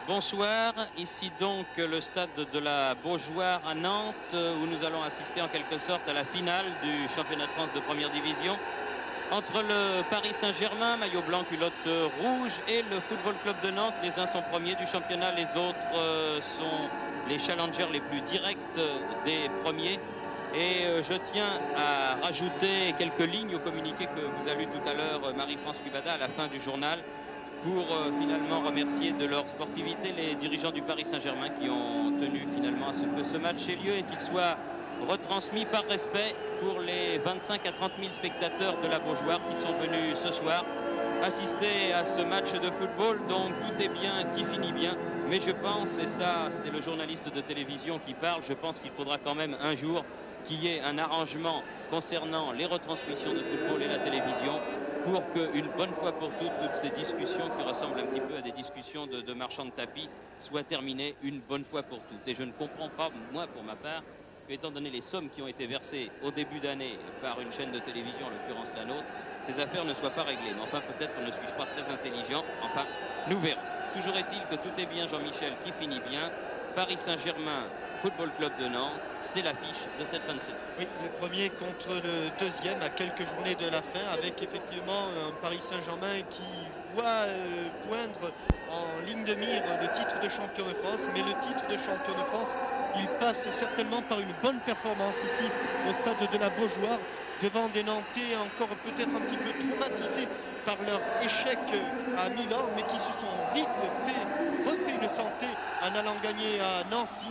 Bonsoir, ici donc le stade de la Beaujoire à Nantes où nous allons assister en quelque sorte à la finale du championnat de France de première division entre le Paris Saint-Germain, maillot blanc, culotte rouge, et le Football Club de Nantes. Les uns sont premiers du championnat, les autres sont les challengers les plus directs des premiers. Et je tiens à rajouter quelques lignes au communiqué que vous avez lu tout à l'heure, Marie-France Cubada, à la fin du journal, pour finalement remercier de leur sportivité les dirigeants du Paris Saint-Germain qui ont tenu finalement à ce que ce match ait lieu et qu'il soit retransmis par respect pour les 25 à 30 000 spectateurs de la Beaujoire qui sont venus ce soir assister à ce match de football. Donc tout est bien qui finit bien, mais je pense, et ça c'est le journaliste de télévision qui parle, je pense qu'il faudra quand même un jour qu'il y ait un arrangement concernant les retransmissions de football et la télévision pour qu'une bonne fois pour toutes ces discussions qui ressemblent un petit peu à des discussions de marchands de tapis soient terminées une bonne fois pour toutes. Et je ne comprends pas, moi pour ma part, étant donné les sommes qui ont été versées au début d'année par une chaîne de télévision, en l'occurrence la nôtre, ces affaires ne soient pas réglées. Mais enfin, peut-être ne suis-je pas très intelligent. Enfin, nous verrons. Toujours est-il que tout est bien, Jean-Michel, qui finit bien. Paris Saint-Germain, Football Club de Nantes, c'est l'affiche de cette fin de saison. Oui, le premier contre le deuxième à quelques journées de la fin, avec effectivement un Paris Saint-Germain qui voit poindre en ligne de mire le titre de champion de France. Mais le titre de champion de France, il passe certainement par une bonne performance ici au stade de la Beaujoire, devant des Nantais encore peut-être un petit peu traumatisés par leur échec à Milan, mais qui se sont vite refait une santé en allant gagner à Nancy.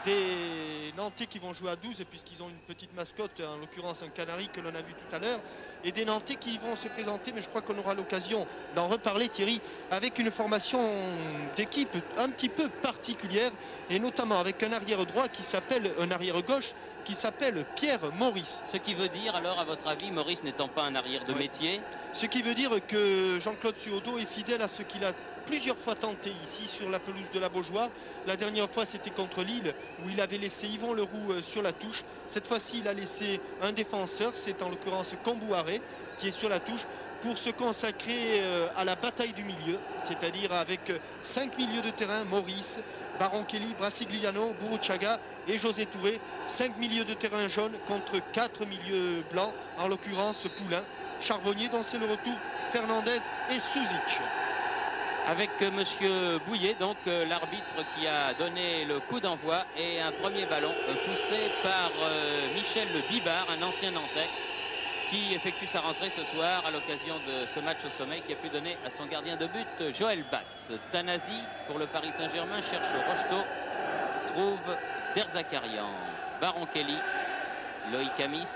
Des Nantais qui vont jouer à 12 puisqu'ils ont une petite mascotte, en l'occurrence un canari que l'on a vu tout à l'heure, et des Nantais qui vont se présenter, mais je crois qu'on aura l'occasion d'en reparler, Thierry, avec une formation d'équipe un petit peu particulière, et notamment avec un arrière droit qui s'appelle, un arrière gauche qui s'appelle Pierre Maurice. Ce qui veut dire alors, à votre avis, Maurice n'étant pas un arrière de métier? Ce qui veut dire que Jean-Claude Suodo est fidèle à ce qu'il a plusieurs fois tenté ici sur la pelouse de la Beaujoire. La dernière fois c'était contre Lille où il avait laissé Yvon Leroux sur la touche. Cette fois-ci il a laissé un défenseur, c'est en l'occurrence Kombouaré qui est sur la touche pour se consacrer à la bataille du milieu, c'est-à-dire avec 5 milieux de terrain, Maurice, Baron Kelly, Brassigliano, Buruchaga et José Touré. 5 milieux de terrain jaunes contre 4 milieux blancs, en l'occurrence Poulain, Charbonnier dont c'est le retour, Fernandez et Suzic. Avec monsieur Bouillet, donc l'arbitre qui a donné le coup d'envoi, et un premier ballon poussé par Michel Bibard, un ancien Nantais, qui effectue sa rentrée ce soir à l'occasion de ce match au sommet, qui a pu donner à son gardien de but Joël Batz. Tanasi pour le Paris Saint-Germain cherche Rocheteau, trouve Derzakarian, Baron Kelly, Loïc Amis,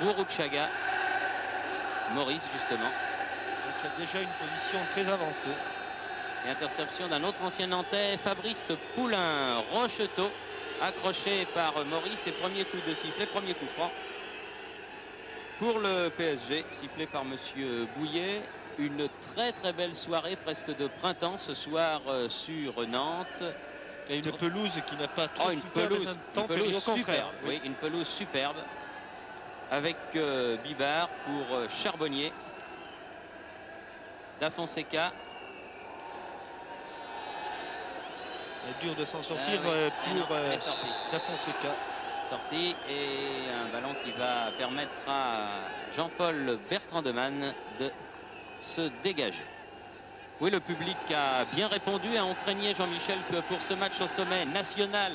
Buruchaga, Maurice justement. Qui a déjà une position très avancée. Et interception d'un autre ancien Nantais, Fabrice Poulain. Rocheteau accroché par Maurice, et premier coup de sifflet, premier coup franc pour le PSG, sifflé par monsieur Bouillet. Une très très belle soirée, presque de printemps ce soir sur Nantes. Et une pelouse qui n'a pas trop une souffert pelouse, des une intempéries, pelouse au contraire. superbe, oui, une pelouse superbe avec Bibard pour Charbonnier. Da Fonseca. C'est dur de s'en sortir pour Da Fonseca. Sorti, et un ballon qui va permettre à Jean-Paul Bertrandemann de se dégager. Oui, le public a bien répondu. On craignait, Jean-Michel, que pour ce match au sommet national,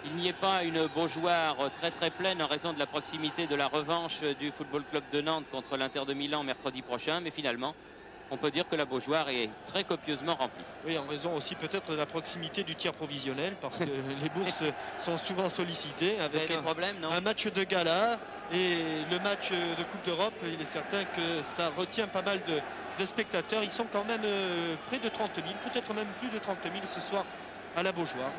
il n'y ait pas une Beaujoire très très pleine en raison de la proximité de la revanche du Football Club de Nantes contre l'Inter de Milan mercredi prochain. Mais finalement, on peut dire que la Beaujoire est très copieusement remplie. Oui, en raison aussi peut-être de la proximité du tiers provisionnel, parce que les bourses sont souvent sollicitées avec un match de gala et le match de Coupe d'Europe. Il est certain que ça retient pas mal de spectateurs. Ils sont quand même près de 30 000, peut-être même plus de 30 000 ce soir à la Beaujoire.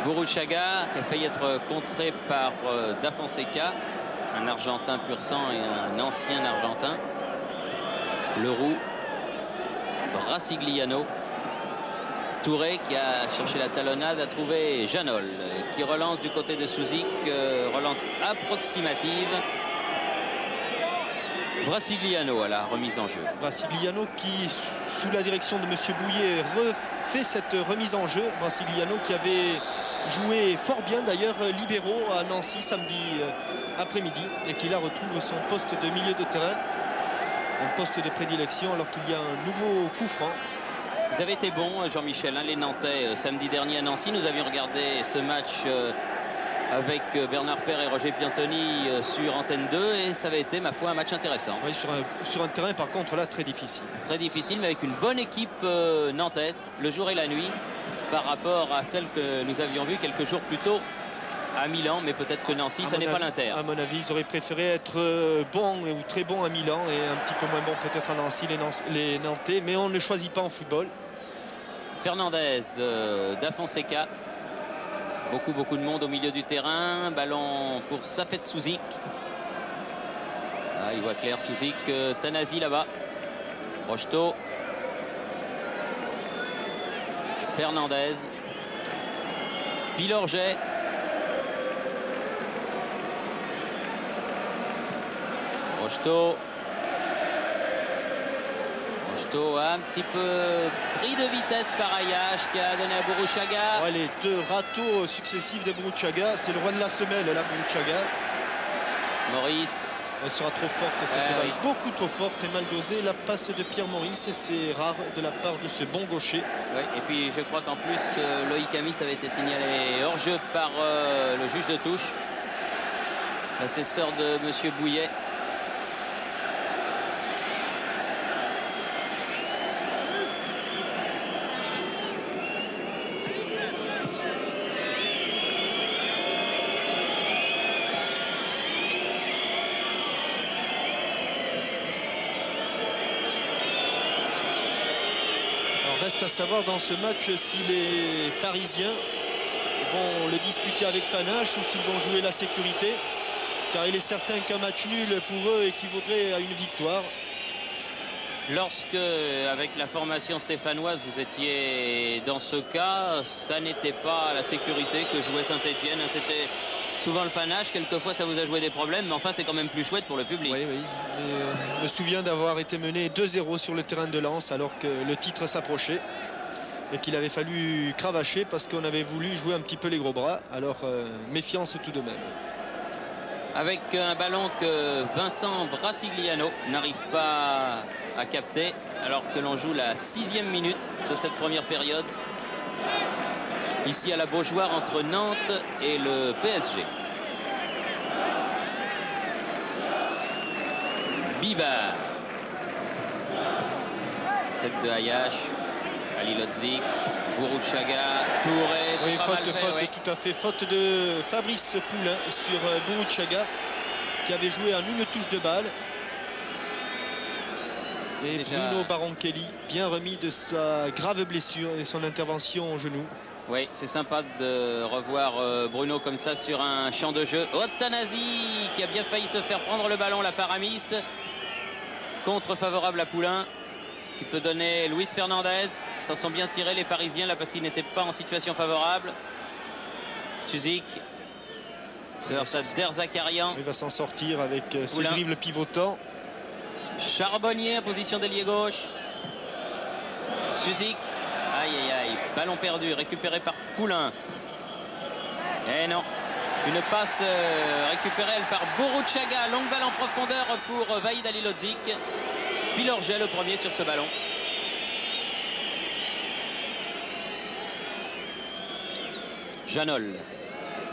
Buruchaga qui a failli être contré par Da Fonseca, un Argentin pur sang et un ancien Argentin. Leroux, Brassigliano, Touré qui a cherché la talonnade, a trouvé Janol qui relance du côté de Suzic, relance approximative. Brassigliano à la remise en jeu. Brassigliano qui sous la direction de M. Bouillet, refait cette remise en jeu. Brasiliano qui avait joué fort bien d'ailleurs libéraux à Nancy samedi après-midi et qui là retrouve son poste de milieu de terrain, un poste de prédilection alors qu'il y a un nouveau coup franc. Vous avez été bon, Jean-Michel, hein, les Nantais, samedi dernier à Nancy. Nous avions regardé ce match avec Bernard Père et Roger Piantoni sur Antenne 2 et ça avait été, ma foi, un match intéressant. Oui, sur un terrain par contre là très difficile. Très difficile, mais avec une bonne équipe nantaise, le jour et la nuit, par rapport à celle que nous avions vue quelques jours plus tôt à Milan, mais peut-être que Nancy, ça n'est pas l'Inter. À mon avis, ils auraient préféré être bons ou très bons à Milan et un petit peu moins bons peut-être à Nancy, les Nantais, mais on ne choisit pas en football. Fernandez, Da Fonseca. Beaucoup de monde au milieu du terrain. Ballon pour Safet Souzik. Ah, il voit clair Souzik. Tanasi là-bas. Rocheteau. Fernandez. Pilorget. Rocheteau. Un petit peu pris de vitesse par Ayash qui a donné à Burruchaga. Ouais, les deux râteaux successifs de Burruchaga, c'est le roi de la semelle là, Burruchaga. Maurice. Elle sera trop forte, cette balle, beaucoup trop forte et mal dosée. La passe de Pierre Maurice, et c'est rare de la part de ce bon gaucher. Oui, et puis je crois qu'en plus Loïc Amis avait été signalé hors-jeu par le juge de touche, l'assesseur de M. Bouillet. Reste à savoir dans ce match si les Parisiens vont le disputer avec panache ou s'ils vont jouer la sécurité, car il est certain qu'un match nul pour eux équivaudrait à une victoire. Lorsque, avec la formation stéphanoise, vous étiez dans ce cas, ça n'était pas la sécurité que jouait Saint-Etienne, c'était souvent le panache. Quelquefois ça vous a joué des problèmes, mais enfin c'est quand même plus chouette pour le public. Oui, mais je me souviens d'avoir été mené 2-0 sur le terrain de Lens alors que le titre s'approchait et qu'il avait fallu cravacher parce qu'on avait voulu jouer un petit peu les gros bras. Alors méfiance tout de même. Avec un ballon que Vincent Brasigliano n'arrive pas à capter alors que l'on joue la 6e minute de cette première période. Ici à la Beaujoire entre Nantes et le PSG. Bibar. Tête de Ayash. Ali Lodzik. Burruchaga. Touré. Oui, faute, tout à fait. Faute de Fabrice Poulain sur Burruchaga qui avait joué en une touche de balle. Et déjà... Bruno Baronchelli, bien remis de sa grave blessure et son intervention au genou. Oui, c'est sympa de revoir Bruno comme ça sur un champ de jeu. Tanasi qui a bien failli se faire prendre le ballon, la Paramis. Contre favorable à Poulain qui peut donner Luis Fernandez. Ils s'en sont bien tirés les Parisiens là parce qu'ils n'étaient pas en situation favorable. Suzik. Derzakarian. Il va s'en sortir avec ses dribbles pivotants. Charbonnier en position d'ailier gauche. Suzik. Aïe aïe aïe, ballon perdu, récupéré par Poulain. Et non, une passe récupérée elle par Burruchaga, longue balle en profondeur pour Vahid Halilhodžić. Pilorget le premier sur ce ballon. Janol,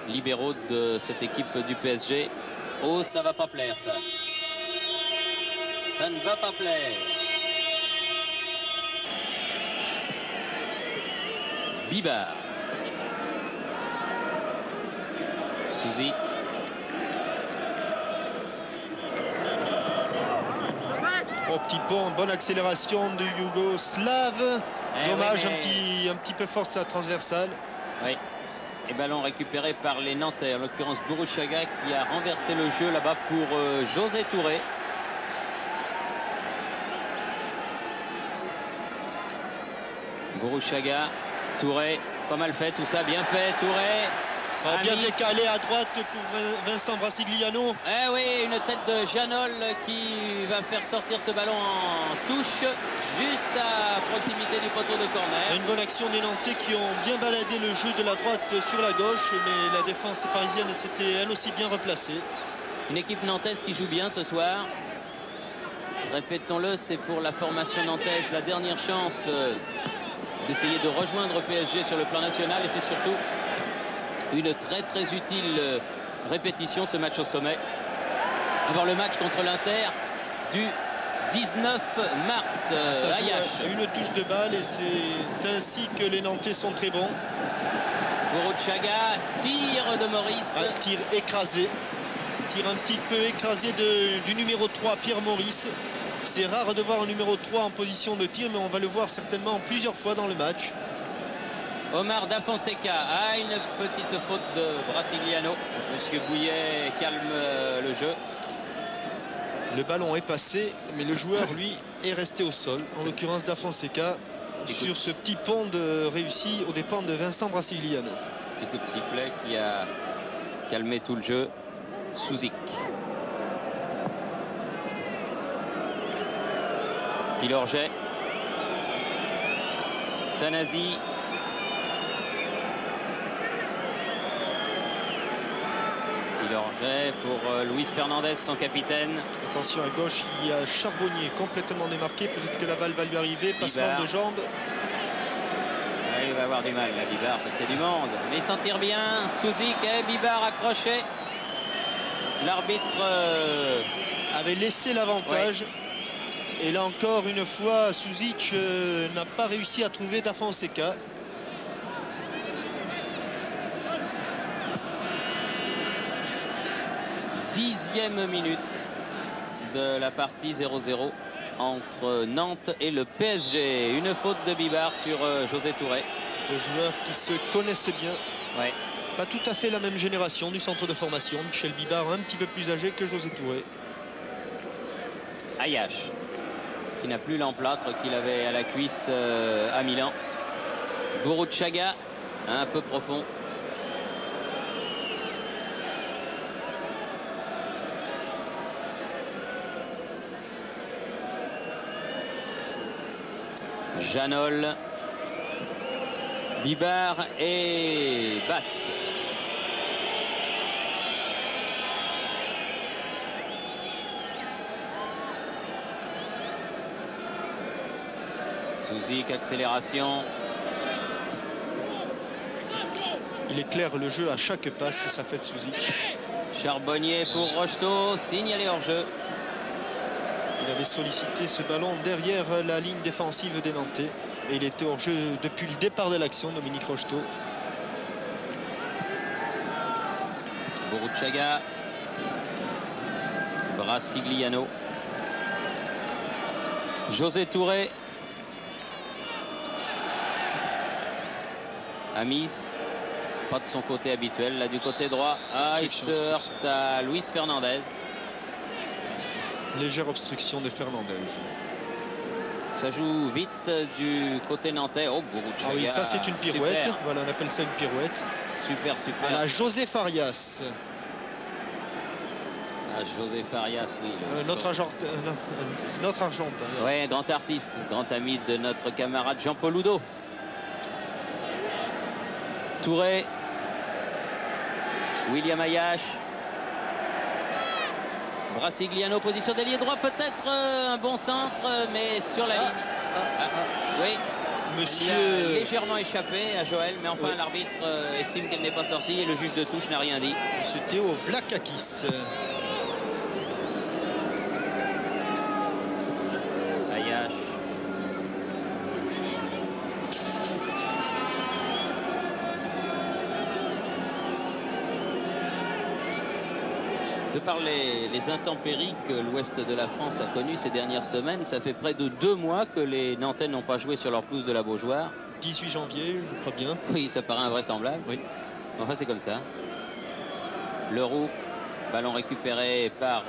libéraux de cette équipe du PSG. Oh, ça va pas plaire ça. Ça ne va pas plaire. Bibar. Souzik. Au petit pont, bonne accélération de Yougoslave. Dommage, un petit peu forte sa transversale. Oui. Et ballon récupéré par les Nantais, en l'occurrence Burruchaga qui a renversé le jeu là-bas pour José Touré. Burruchaga. Touré, pas mal fait tout ça, bien fait Touré. Bien décalé à droite pour Vincent Brasigliano. Eh oui, une tête de Janol qui va faire sortir ce ballon en touche, juste à proximité du poteau de corner. Une bonne action des Nantais qui ont bien baladé le jeu de la droite sur la gauche, mais la défense parisienne s'était elle aussi bien replacée. Une équipe nantaise qui joue bien ce soir. Répétons-le, c'est pour la formation nantaise la dernière chance d'essayer de rejoindre PSG sur le plan national, et c'est surtout une très utile répétition, ce match au sommet, avant le match contre l'Inter du 19 mars. Une touche de balle, et c'est ainsi que les Nantais sont très bons. Boruchaga, tir de Maurice. Tir écrasé. Tir un petit peu écrasé du numéro 3, Pierre Maurice. C'est rare de voir un numéro 3 en position de tir, mais on va le voir certainement plusieurs fois dans le match. Omar Da Fonseca a une petite faute de Brasigliano. Monsieur Bouillet calme le jeu. Le ballon est passé, mais le joueur, lui, est resté au sol. En l'occurrence, Da Fonseca, sur ce petit pont réussi aux dépens de Vincent Brasigliano. Petit coup de sifflet qui a calmé tout le jeu. Souzik. Pilorget. Tanasi. Pilorget pour Luis Fernandez, son capitaine. Attention à gauche, il y a Charbonnier complètement démarqué. Peut-être que la balle va lui arriver. Passement de jambes. Ouais, il va avoir du mal, là, Bibar, parce qu'il y a du monde. Mais il s'en tire bien. Souzik et Bibar accroché. L'arbitre avait laissé l'avantage. Ouais. Et là encore une fois, Souzik n'a pas réussi à trouver Da Fonseca. Dixième minute de la partie 0-0 entre Nantes et le PSG. Une faute de Bibar sur José Touré. Deux joueurs qui se connaissent bien. Ouais. Pas tout à fait la même génération du centre de formation. Michel Bibar un petit peu plus âgé que José Touré. Ayache, qui n'a plus l'emplâtre qu'il avait à la cuisse à Milan. Boruchaga, un peu profond. Janol, Bibar et Batz. Souzik, accélération. Il éclaire le jeu à chaque passe, ça fait de Souzik. Charbonnier pour Rocheteau, signalé hors jeu. Il avait sollicité ce ballon derrière la ligne défensive des Nantais. Et il était hors jeu depuis le départ de l'action, Dominique Rocheteau. Boruchaga. Brasigliano. José Touré. Amis. Pas de son côté habituel, là du côté droit. Il se heurte à Luis Fernandez. Légère obstruction de Fernandez. Ça joue vite du côté nantais. Oh, Boruchaga. Ah oui, ça c'est une pirouette. Super. Voilà, on appelle ça une pirouette. Super. À la José Farias. José Farias, oui. Notre Argentin. Oui, grand artiste, grand ami de notre camarade Jean-Paul Oudot. Touré. William Ayache. Brasigliano, position d'ailier droit, peut-être un bon centre, mais sur la ligne. Oui, Monsieur... il a légèrement échappé à Joël, mais enfin l'arbitre estime qu'elle n'est pas sortie et le juge de touche n'a rien dit. Monsieur Théo Vlakakis. Ayache. De par les intempéries que l'ouest de la France a connues ces dernières semaines, ça fait près de 2 mois que les Nantais n'ont pas joué sur leur pelouse de la Beaujoire. 18 janvier, je crois bien. Oui, ça paraît invraisemblable. Oui. Enfin, c'est comme ça. Leroux, ballon récupéré par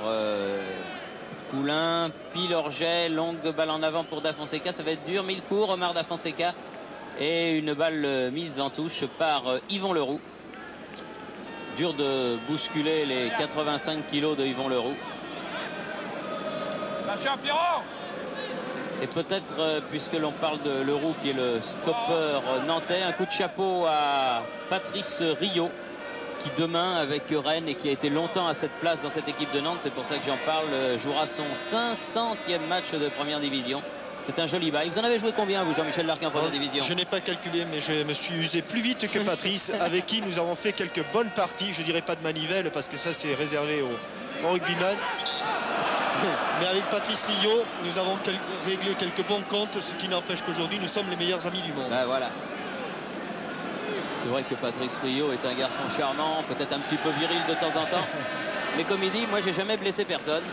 Poulain. Pilorget, longue balle en avant pour Da Fonseca. Ça va être dur, mais il court, Omar Da Fonseca. Et une balle mise en touche par Yvon Leroux. Dur de bousculer les 85 kilos de Yvon Leroux. Et peut-être, puisque l'on parle de Leroux qui est le stopper nantais, un coup de chapeau à Patrice Riot, qui demain, avec Rennes et qui a été longtemps à cette place dans cette équipe de Nantes, c'est pour ça que j'en parle, jouera son 500e match de première division. C'est un joli bail. Vous en avez joué combien, vous, Jean-Michel Larquin, en première division? Je n'ai pas calculé, mais je me suis usé plus vite que Patrice, avec qui nous avons fait quelques bonnes parties. Je dirais pas de manivelle, parce que ça, c'est réservé aux rugbyman. Mais avec Patrice Riot, nous avons réglé quelques bons comptes, ce qui n'empêche qu'aujourd'hui, nous sommes les meilleurs amis du monde. Ben voilà. C'est vrai que Patrice Riot est un garçon charmant, peut-être un petit peu viril de temps en temps. Mais comme il dit, moi, j'ai jamais blessé personne.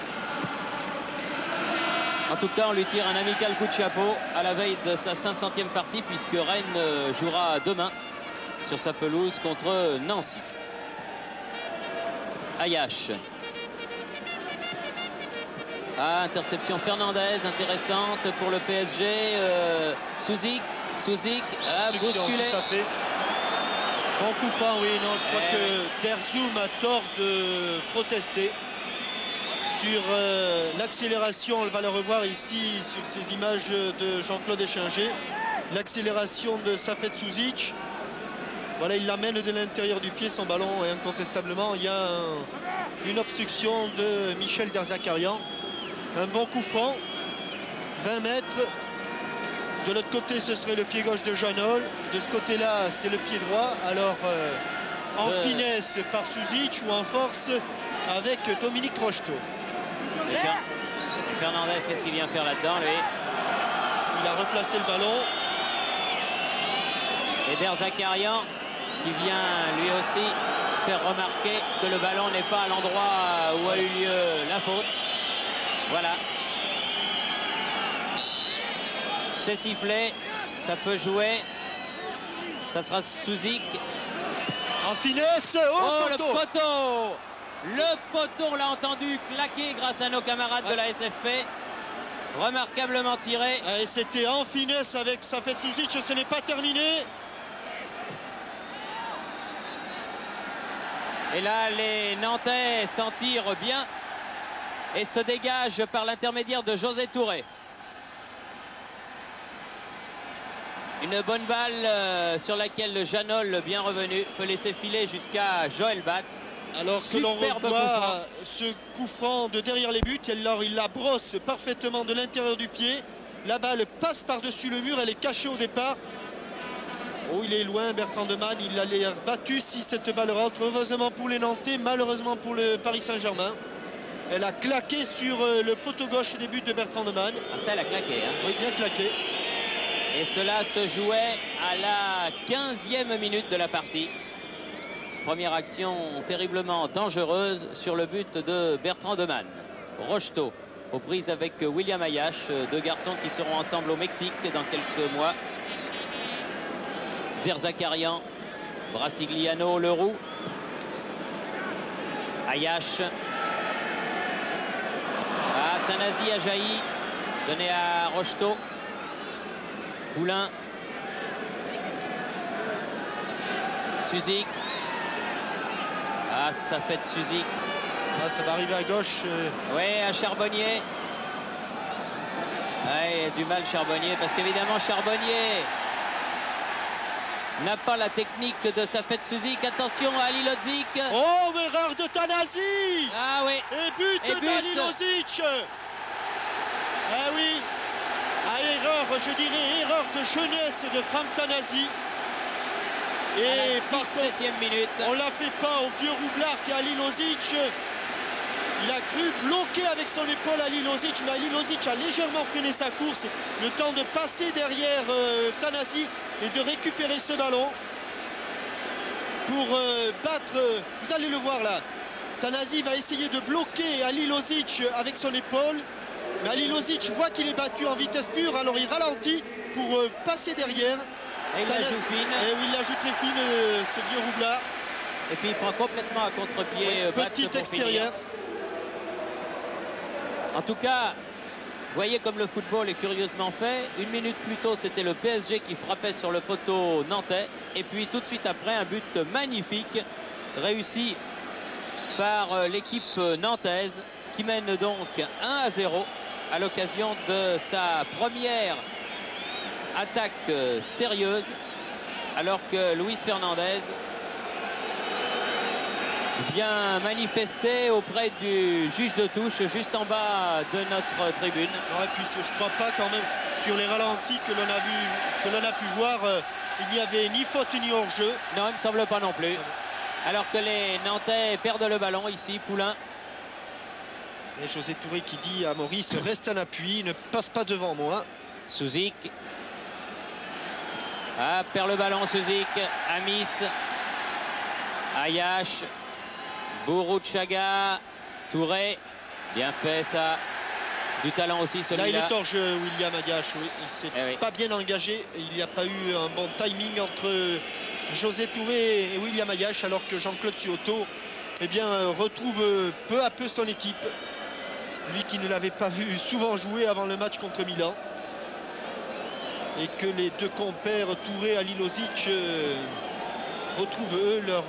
En tout cas, on lui tire un amical coup de chapeau à la veille de sa 500e partie, puisque Rennes jouera demain sur sa pelouse contre Nancy. Ayache. Ah, interception Fernandez, intéressante pour le PSG. Souzik a bousculé. Bon coup franc, oui, non, je crois que Derzoum a tort de protester sur l'accélération. On va le revoir ici sur ces images de Jean-Claude Échinger. L'accélération de Safet Souzic. Voilà, il l'amène de l'intérieur du pied, son ballon, et incontestablement, il y a une obstruction de Michel Derzakarian. Un bon coup franc, 20 mètres. De l'autre côté, ce serait le pied gauche de Janol. De ce côté-là, c'est le pied droit. Alors, en finesse par Souzic ou en force avec Dominique Rocheteau. Et Fernandez, qu'est-ce qu'il vient faire là-dedans, lui? Il a replacé le ballon. Et Derzakarian qui vient lui aussi faire remarquer que le ballon n'est pas à l'endroit où a eu lieu la faute. Voilà. C'est sifflé, ça peut jouer. Ça sera Souzic. En finesse, oh le poteau! Le poteau, on l'a entendu claquer grâce à nos camarades de la SFP. Remarquablement tiré. Et c'était en finesse avec Safet Souzic, ce n'est pas terminé. Et là, les Nantais s'en tirent bien et se dégagent par l'intermédiaire de José Touré. Une bonne balle sur laquelle le Janol, bien revenu, peut laisser filer jusqu'à Joël Batz. Alors que l'on revoit ce coup franc de derrière les buts, alors il la brosse parfaitement de l'intérieur du pied. La balle passe par-dessus le mur, elle est cachée au départ. Oh, il est loin, Bertrand de Man, il allait battu si cette balle rentre. Heureusement pour les Nantais, malheureusement pour le Paris Saint-Germain. Elle a claqué sur le poteau gauche des buts de Bertrand de Man. Ah, ça, elle a claqué, hein. Oui, bien claqué. Et cela se jouait à la 15e minute de la partie. Première action terriblement dangereuse sur le but de Bertrand de Man. Rocheteau aux prises avec William Ayache, deux garçons qui seront ensemble au Mexique dans quelques mois. Derzakarian, Brassigliano, Leroux. Ayache. Tanasi a jailli, donné à Rocheteau. Poulain. Souzic. Ah, ça fait de Souzic. Ah, ça va arriver à gauche. Oui, à Charbonnier. Ouais, du mal Charbonnier, parce qu'évidemment Charbonnier n'a pas la technique de Safet Souzic. Attention à Ali Lodzik. Oh, erreur de Tanasi. Ah oui. Et but d'Ali Lodzik. Ah oui. Ah, erreur, je dirais erreur de jeunesse de Franck Tanasi. Et par contre, 17e minute. On l'a fait pas au vieux roublard qui est Ali Lodzik. Il a cru bloquer avec son épaule Ali Lodzik, mais Ali Lodzik a légèrement freiné sa course. Le temps de passer derrière Tanasi et de récupérer ce ballon pour battre. Vous allez le voir là. Tanasi va essayer de bloquer Ali Lodzik avec son épaule. Mais Ali Lodzik voit qu'il est battu en vitesse pure, alors il ralentit pour passer derrière. Et il la joue fine. Et oui, il la joue très fine, ce vieux roublard. Et puis il prend complètement à contre-pied. Oui, petit extérieur. En tout cas, voyez comme le football est curieusement fait. Une minute plus tôt, c'était le PSG qui frappait sur le poteau nantais. Et puis tout de suite après, un but magnifique réussi par l'équipe nantaise qui mène donc 1-0 à l'occasion de sa première attaque sérieuse, alors que Luis Fernandez vient manifester auprès du juge de touche juste en bas de notre tribune. Ouais, puis je crois pas quand même sur les ralentis que l'on a pu voir, il n'y avait ni faute ni hors-jeu. Non, il ne me semble pas non plus. Alors que les Nantais perdent le ballon ici, Poulain. Et José Touré qui dit à Maurice, reste en appui, ne passe pas devant moi. Souzik. Ah, perd le ballon Souzik. Amis. Ayash. Bourouchaga. Touré. Bien fait ça. Du talent aussi celui-là. Là, il est hors-jeu, William Ayash. Oui. Il s'est pas bien engagé. Et il n'y a pas eu un bon timing entre José Touré et William Ayash, alors que Jean-Claude Suoto retrouve peu à peu son équipe. Lui qui ne l'avait pas vu souvent jouer avant le match contre Milan. Et que les deux compères Touré et Alilozic retrouvent eux leur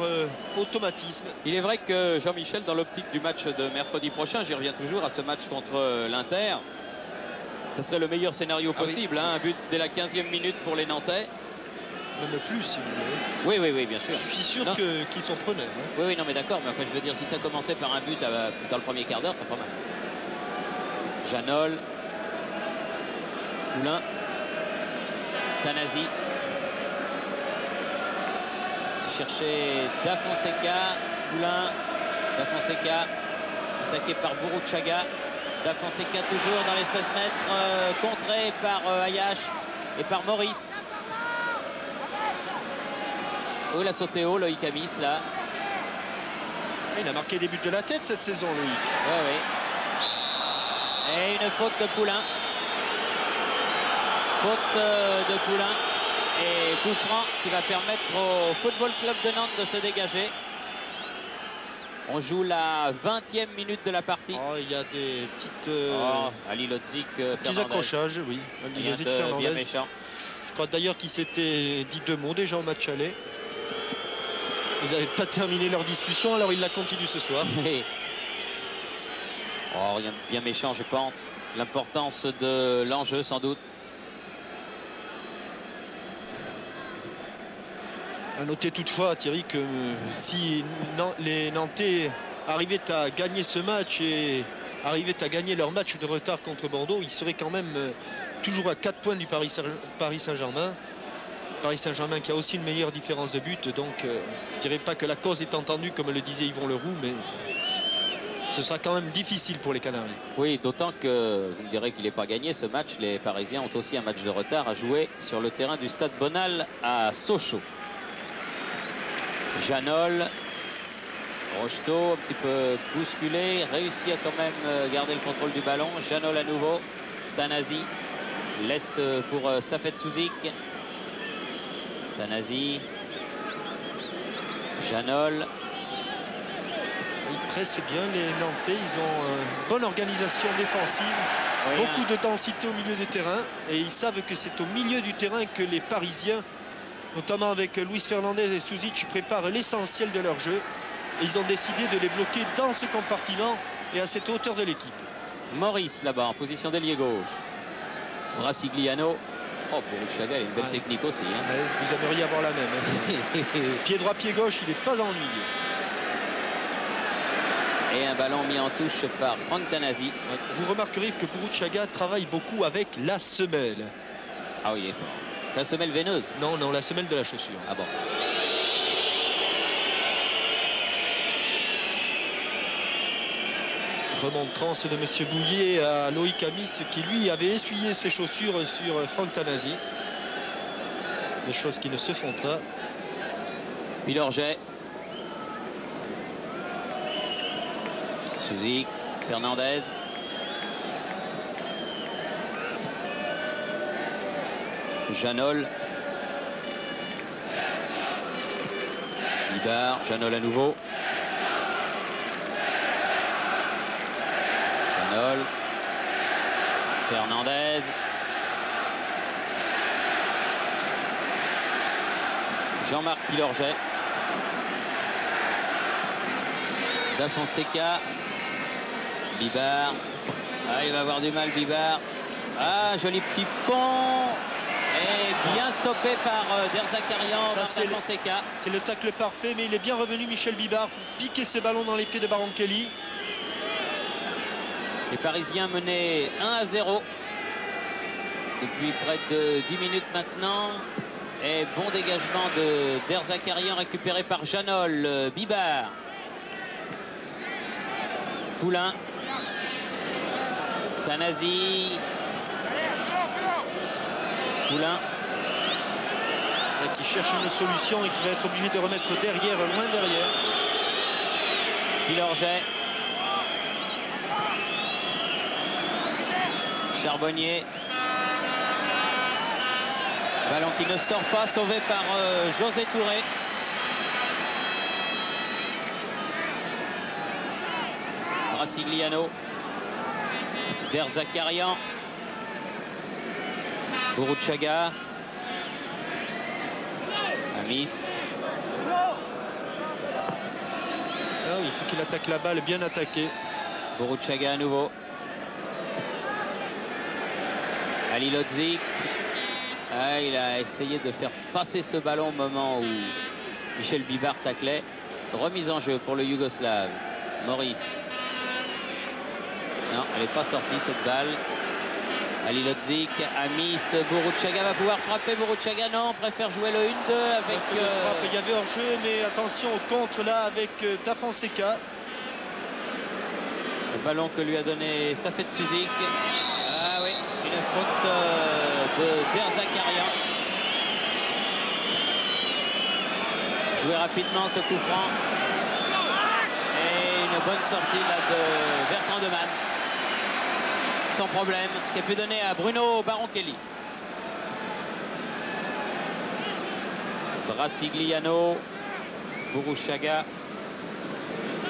automatisme. Il est vrai que Jean-Michel, dans l'optique du match de mercredi prochain, j'y reviens toujours à ce match contre l'Inter, ça serait le meilleur scénario possible. Oui. Un but dès la 15e minute pour les Nantais. Même plus si vous voulez. Oui, bien sûr. Je suis sûr qu'ils sont preneurs. Hein. Oui, non mais d'accord, mais enfin je veux dire, si ça commençait par un but dans le premier quart d'heure, c'est pas mal. Janol, Poulain, Tanasi, chercher Da Fonseca, Poulain, Da Fonseca, attaqué par Bourouchaga, Da Fonseca toujours dans les 16 mètres, contré par Ayash et par Maurice. Oh, il a sauté haut, Loïc Amis là. Il a marqué des buts de la tête cette saison, Loïc. Oui. Et une faute de Poulain. Faute de Poulain. Et coup franc qui va permettre au Football Club de Nantes de se dégager. On joue la 20e minute de la partie. Oh, il y a des petites... Alilozic, petits accrochages, oui. Alilozic Fernandez. Bien méchant. Je crois d'ailleurs qu'ils s'étaient dit deux mots déjà au match aller. Ils n'avaient pas terminé leur discussion, alors ils la continuent ce soir. Oh, rien de bien méchant, je pense. L'importance de l'enjeu, sans doute. À noter toutefois, Thierry, que si les Nantais arrivaient à gagner ce match et arrivaient à gagner leur match de retard contre Bordeaux, ils seraient quand même toujours à 4 points du Paris Saint-Germain. Paris Saint-Germain qui a aussi une meilleure différence de but, donc je ne dirais pas que la cause est entendue comme le disait Yvon Leroux, mais ce sera quand même difficile pour les Canaries. Oui, d'autant que vous me direz qu'il n'est pas gagné ce match. Les Parisiens ont aussi un match de retard à jouer sur le terrain du Stade Bonal à Sochaux. Janol, Rocheteau un petit peu bousculé, réussit à quand même garder le contrôle du ballon. Janol à nouveau, Tanasi laisse pour Safet Souzik. Tanasi, Janol. Ils pressent bien les Nantais, ils ont une bonne organisation défensive, beaucoup de densité au milieu du terrain et ils savent que c'est au milieu du terrain que les Parisiens, notamment avec Luis Fernandez et Souzic, préparent l'essentiel de leur jeu et ils ont décidé de les bloquer dans ce compartiment et à cette hauteur de l'équipe. Maurice là-bas en position d'ailier gauche. Brassigliano. Oh, Bourouchaga, il a une belle technique aussi. Hein. Vous aimeriez avoir la même. Pied droit, pied gauche, il n'est pas ennuyé. Et un ballon mis en touche par Franck Tanasi. Vous remarquerez que Bourouchaga travaille beaucoup avec la semelle. Ah oui, il est fort. La semelle veineuse? Non, la semelle de la chaussure. Ah bon. Remontrance de M. Bouillet à Loïc Amis qui lui avait essuyé ses chaussures sur Franck Tanasi. Des choses qui ne se font pas. Pilorget. Souzik, Fernandez. Janol. Ibar, Janol à nouveau. Janol. Fernandez. Jean-Marc Pilorget. Da Fonseca. Bibar. Ah, il va avoir du mal, Bibar. Ah, joli petit pont. Et bien stoppé par Derzakarian. Ça, Da Fonseca. C'est le tacle parfait, mais il est bien revenu, Michel Bibar, pour piquer ce ballon dans les pieds de Baronkeli. Les Parisiens menaient 1-0 depuis près de 10 minutes maintenant. Et bon dégagement de Derzakarian récupéré par Janol. Bibar. Poulain. Tanasi. Poulain. Qui cherche une solution et qui va être obligé de remettre derrière, loin derrière. Pilorget. Charbonnier. Ballon qui ne sort pas, sauvé par José Touré. Brasigliano. Derzakarian. Boruchaga. Amis. Ah oui, il faut qu'il attaque la balle, bien attaqué. Boruchaga à nouveau. Ali Lodzik. Ah, il a essayé de faire passer ce ballon au moment où Michel Bibar taclait. Remise en jeu pour le Yougoslave. Maurice. Non, elle n'est pas sortie cette balle. Ali Lodzik, Amis, Boruchaga va pouvoir frapper. Boruchaga non, préfère jouer le 1-2 avec... Il y avait hors-jeu, mais attention au contre là avec Da Fonseca. Le ballon que lui a donné Safet Suzik. Ah oui, une faute de Derzakarian. Joué rapidement ce coup franc. Et une bonne sortie là de Bertrand de Man. Sans problème, qui a pu donner à Bruno Baronkeli. Brasigliano, Boruchaga.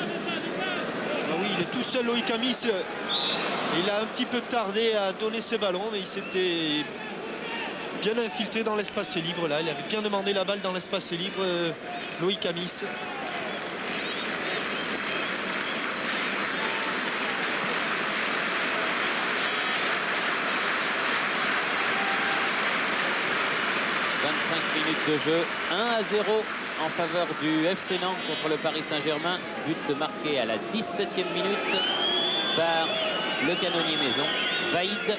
Ah oui, il est tout seul, Loïc Amis. Il a un petit peu tardé à donner ce ballon, mais il s'était bien infiltré dans l'espace libre. Là, il avait bien demandé la balle dans l'espace libre, Loïc Amis. Minutes de jeu, 1-0 en faveur du FC Nantes contre le Paris Saint-Germain. But marqué à la 17e minute par le canonnier maison, Vaïd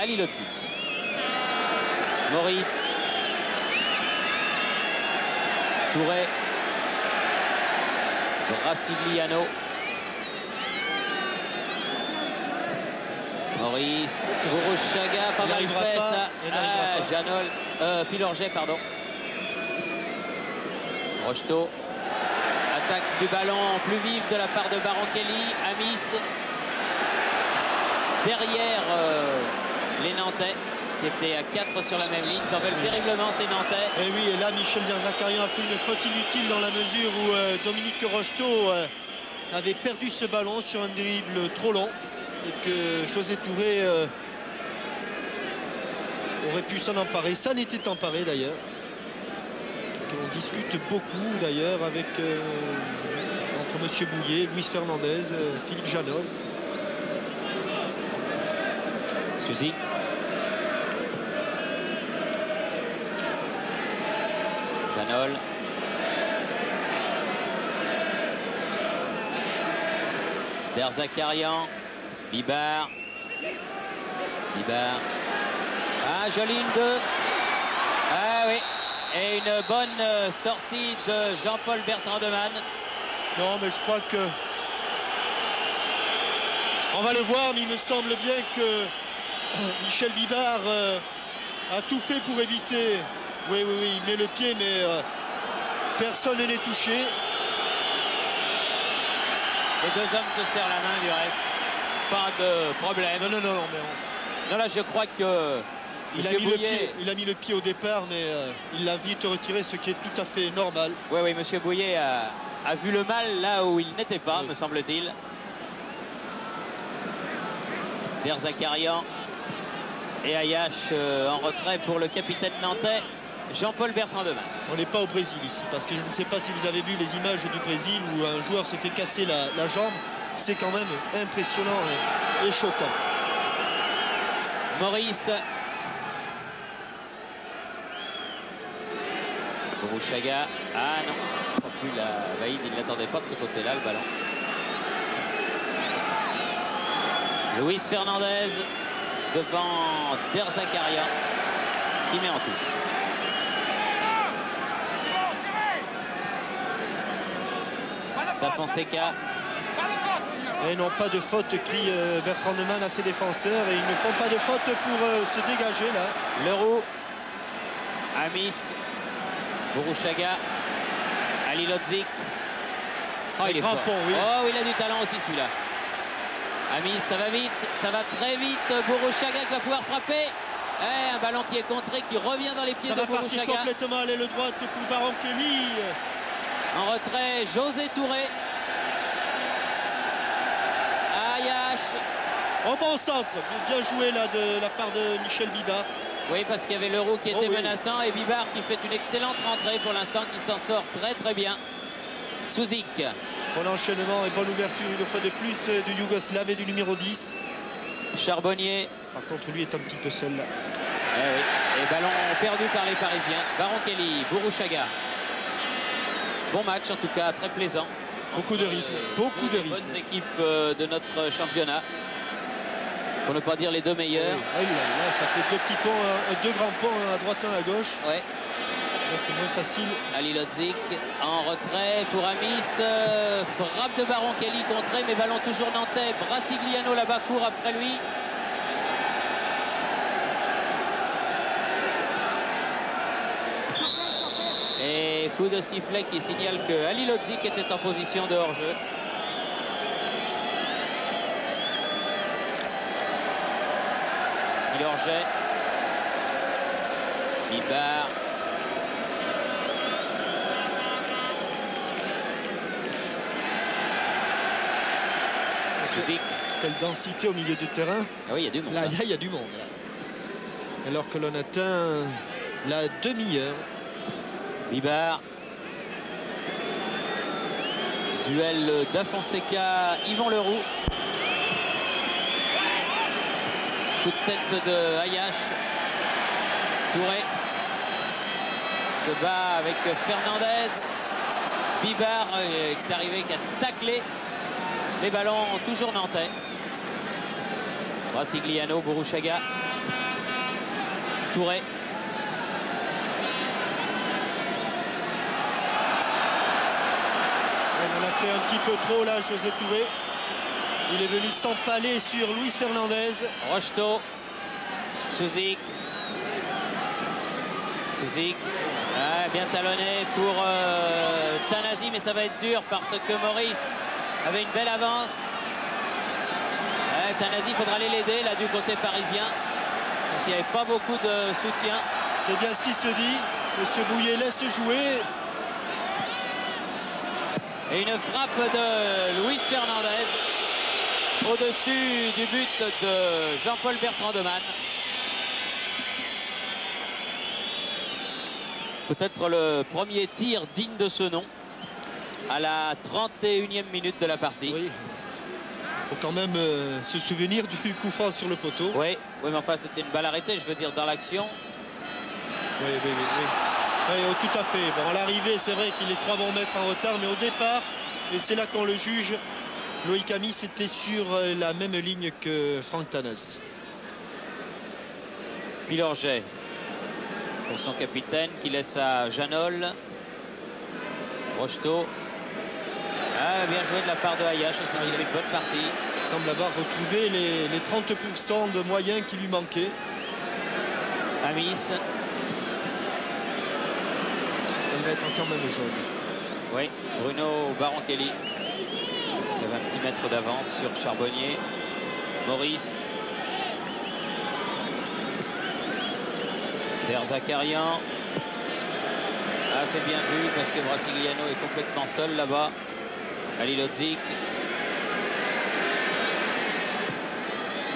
Ali Lodzik. Maurice. Touré. Brasigliano. Maurice. Boruchaga, pas mal fait ça. Ah, Janol. Pilorget, pardon. Rocheteau. Attaque du ballon plus vive de la part de Baronkeli. Amis. Derrière les Nantais, qui étaient à 4 sur la même ligne. S'en veulent terriblement ces Nantais. Et oui, et là, Michel Derzakarian a fait une faute inutile dans la mesure où Dominique Rocheteau avait perdu ce ballon sur un dribble trop long. Et que José Touré aurait pu s'en emparer. Ça n'était emparé d'ailleurs. On discute beaucoup d'ailleurs avec entre M. Bouillet, Luis Fernandez, Philippe Janol. Suzy. Janol. Derzakarian. Bibar. Bibar. Ah, joli 1-2. Ah oui. Et une bonne sortie de Jean-Paul Bertrand de Man. Non, mais je crois que... On va le voir, mais il me semble bien que Michel Bibar a tout fait pour éviter. Oui, il met le pied, mais personne n'est touché. Les deux hommes se serrent la main du reste. Pas de problème. Non, mais non, là, je crois que il a mis le pied au départ, mais il l'a vite retiré, ce qui est tout à fait normal. Oui, M. Bouillet a vu le mal là où il n'était pas, me semble-t-il. Derzakarian et Ayash en retrait pour le capitaine nantais. Jean-Paul Bertrand Demanne. On n'est pas au Brésil ici, parce que je ne sais pas si vous avez vu les images du Brésil où un joueur se fait casser la jambe. C'est quand même impressionnant et choquant. Maurice. Borushaga. Ah non, pas plus la Vaïd, il ne l'attendait pas de ce côté-là, le ballon. Luis Fernandez devant Der Zakaria qui met en touche. Ça Fonseca. Et non, pas de faute, crie Bertrand Demanne à ses défenseurs. Et ils ne font pas de faute pour se dégager là. Leroux. Amis. Borushaga. Ali Lodzik. Oh, il est fort. Oui. Oh, il a du talent aussi celui-là. Amis, ça va vite, ça va très vite. Borushaga qui va pouvoir frapper. Un ballon qui est contré, qui revient dans les pieds de Borushaga. Ça va partir complètement à l'aile droite pour Baron Kelly. En retrait, José Touré. Ayash. En bon centre, bien joué là de la part de Michel Bibard. Oui, parce qu'il y avait Leroux qui était menaçant et Bibard qui fait une excellente rentrée pour l'instant, qui s'en sort très très bien. Suzik. Bon enchaînement et bonne ouverture une fois de plus du Yougoslave et du numéro 10. Charbonnier. Par contre, lui est un petit peu seul là. Oui. Et ballon perdu par les Parisiens. Baron Kelly, Borushaga. Bon match en tout cas, très plaisant. Beaucoup de rythme. Beaucoup de rythme. Bonnes équipes de notre championnat. Pour ne pas dire les deux meilleurs. Oui, là, ça fait deux petits ponts, deux grands ponts, un à droite, un à gauche. Ouais. C'est moins facile. Ali Lodzik en retrait pour Amis. Frappe de Baron Kelly contré, mais ballon toujours nantais. Brasigliano là-bas court après lui. Et coup de sifflet qui signale que Ali Lodzik était en position de hors-jeu. Il hors-jeu. Bibard. Suzik. Quelle densité au milieu du terrain. Ah oui, il y a du monde. Là, il y a du monde. Là. Alors que l'on atteint la demi-heure. Bibard. Duel d'Afonseca, Yvan Leroux. Coup de tête de Ayash. Touré se bat avec Fernandez. Bibard est arrivé qui a taclé. Les ballons toujours nantais. Brasigliano, Borushaga. Touré. On a fait un petit peu trop là, José Touré. Il est venu s'empaler sur Luis Fernandez. Rocheteau. Suzik. Suzik. Bien talonné pour Tanasi, mais ça va être dur parce que Maurice avait une belle avance. Tanasi, il faudra aller l'aider là du côté parisien. Parce qu'il n'y avait pas beaucoup de soutien. C'est bien ce qui se dit. Monsieur Bouillet laisse jouer. Et une frappe de Luis Fernandez au-dessus du but de Jean-Paul Bertrand Demanne. Peut-être le premier tir digne de ce nom à la 31e minute de la partie. Oui. Il faut quand même se souvenir du coup franc sur le poteau. Oui, mais enfin c'était une balle arrêtée, je veux dire, dans l'action. Oui. Oui, tout à fait. Bon, à l'arrivée, c'est vrai qu'il est 3 bons mètres en retard, mais au départ, et c'est là qu'on le juge, Loïc Amis était sur la même ligne que Franck Tanasi. Pilorget pour son capitaine qui laisse à Janol. Rocheteau. Bien joué de la part de Ayash, il a fait une bonne partie. Il semble avoir retrouvé les 30% de moyens qui lui manquaient. Amis. Elle va être encore même jaune. Oui, Bruno Baron Kelly. Il avait un petit mètre d'avance sur Charbonnier. Maurice. Der Zakarian. C'est bien vu parce que Brasigliano est complètement seul là-bas. Ali Lodzik.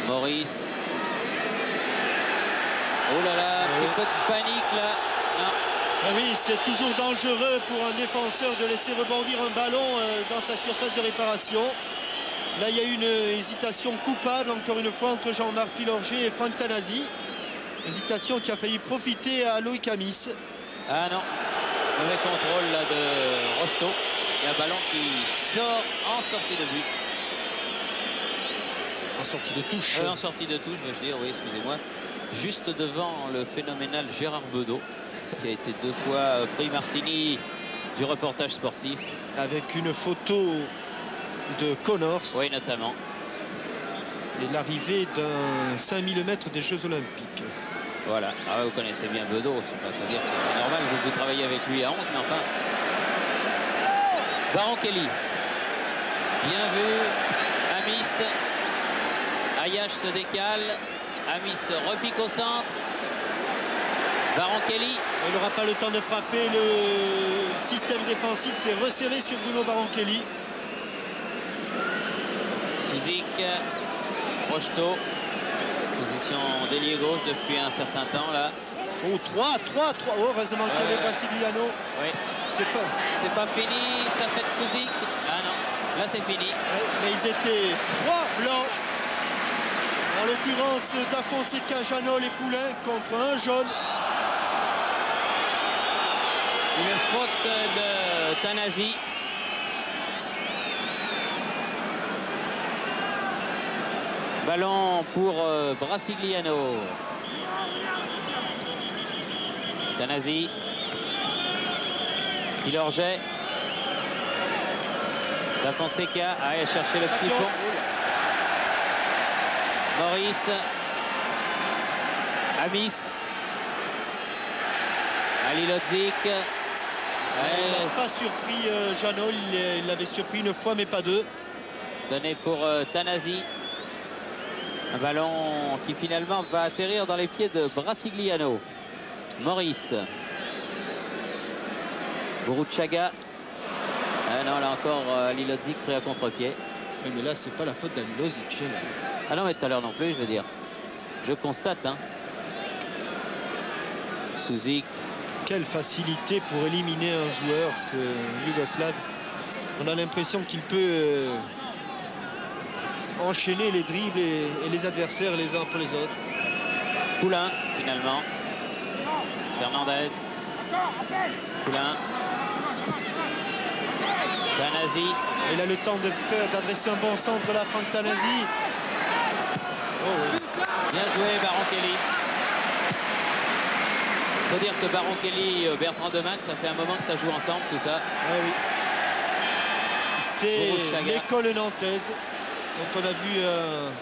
Maurice. Oh là là, un petit peu de panique là. Ah oui, c'est toujours dangereux pour un défenseur de laisser rebondir un ballon dans sa surface de réparation. Là, il y a eu une hésitation coupable, encore une fois, entre Jean-Marc Pilorget et Franck Tanasi. Hésitation qui a failli profiter à Loïc Amis. Ah non, mauvais contrôle là, de Rocheteau. Il y a un ballon qui sort en sortie de but. En sortie de touche. En sortie de touche, veux-je dire, oui, excusez-moi. Juste devant le phénoménal Gérard Bedeau, qui a été 2 fois prix Martini du reportage sportif. Avec une photo de Connors. Oui, notamment. Et l'arrivée d'un 5000 mètres des Jeux Olympiques. Voilà. Ah, vous connaissez bien Bedeau, c'est pas faut dire que c'est normal, vous travaillez avec lui à 11, mais enfin. Baron Kelly. Bien vu. Amis. Ayache se décale. Amis repique au centre. Baron Kelly. Il n'aura pas le temps de frapper. Le système défensif s'est resserré sur Bruno Baron Kelly. Suzik. Rocheteau. Position d'ailier gauche depuis un certain temps là. Oh, 3. Oh, heureusement qu'il y avait Brasigliano. Oui. C'est pas fini, ça fait de Suzik. Ah non, là c'est fini. Mais ils étaient 3 blancs. En l'occurrence, Da Fonseca, Janol et Poulain contre un jaune. Une faute de Tanasi. Ballon pour Brasigliano. Tanasi. Pilorget. Da Fonseca à aller chercher le petit pont. Maurice. Amis. Ali Lodzik. Il n'a pas surpris Janol, il l'avait surpris une fois mais pas deux. Donné pour Tanasi. Un ballon qui finalement va atterrir dans les pieds de Brasigliano. Maurice. Boruchaga. Ah non, là encore, Ali Lodzik pris à contre-pied. Oui, mais là, c'est pas la faute d'Ali Lodzik. Ah non, mais tout à l'heure non plus, je veux dire. Je constate. Hein. Suzik. Quelle facilité pour éliminer un joueur, ce Yougoslave. On a l'impression qu'il peut enchaîner les dribbles et les adversaires les uns après les autres. Poulain, finalement. Fernandez. Poulain. Tanasi. Il a le temps d'adresser un bon centre là, Franck Tanasi. Oh, oui. Bien joué, Baron Kelly. Il faut dire que Baron Kelly et Bertrand Demann, ça fait un moment que ça joue ensemble, tout ça. Ah oui. C'est l'école nantaise, dont on a vu une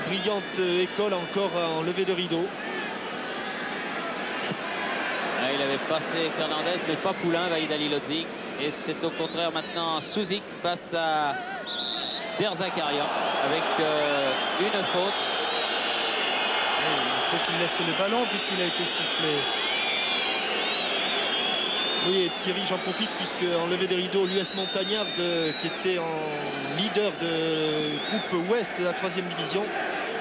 brillante école encore en levée de rideau. Ah, il avait passé Fernandez, mais pas Poulain, Vaïd Ali Lodzik. Et c'est au contraire maintenant Suzik face à Der Zakarian avec une faute. Il faut qu'il laisse le ballon puisqu'il a été sifflé. Oui, et Thierry, j'en profite puisque en levée de rideau, l'US Montagnard qui était en leader de groupe ouest de la 3e division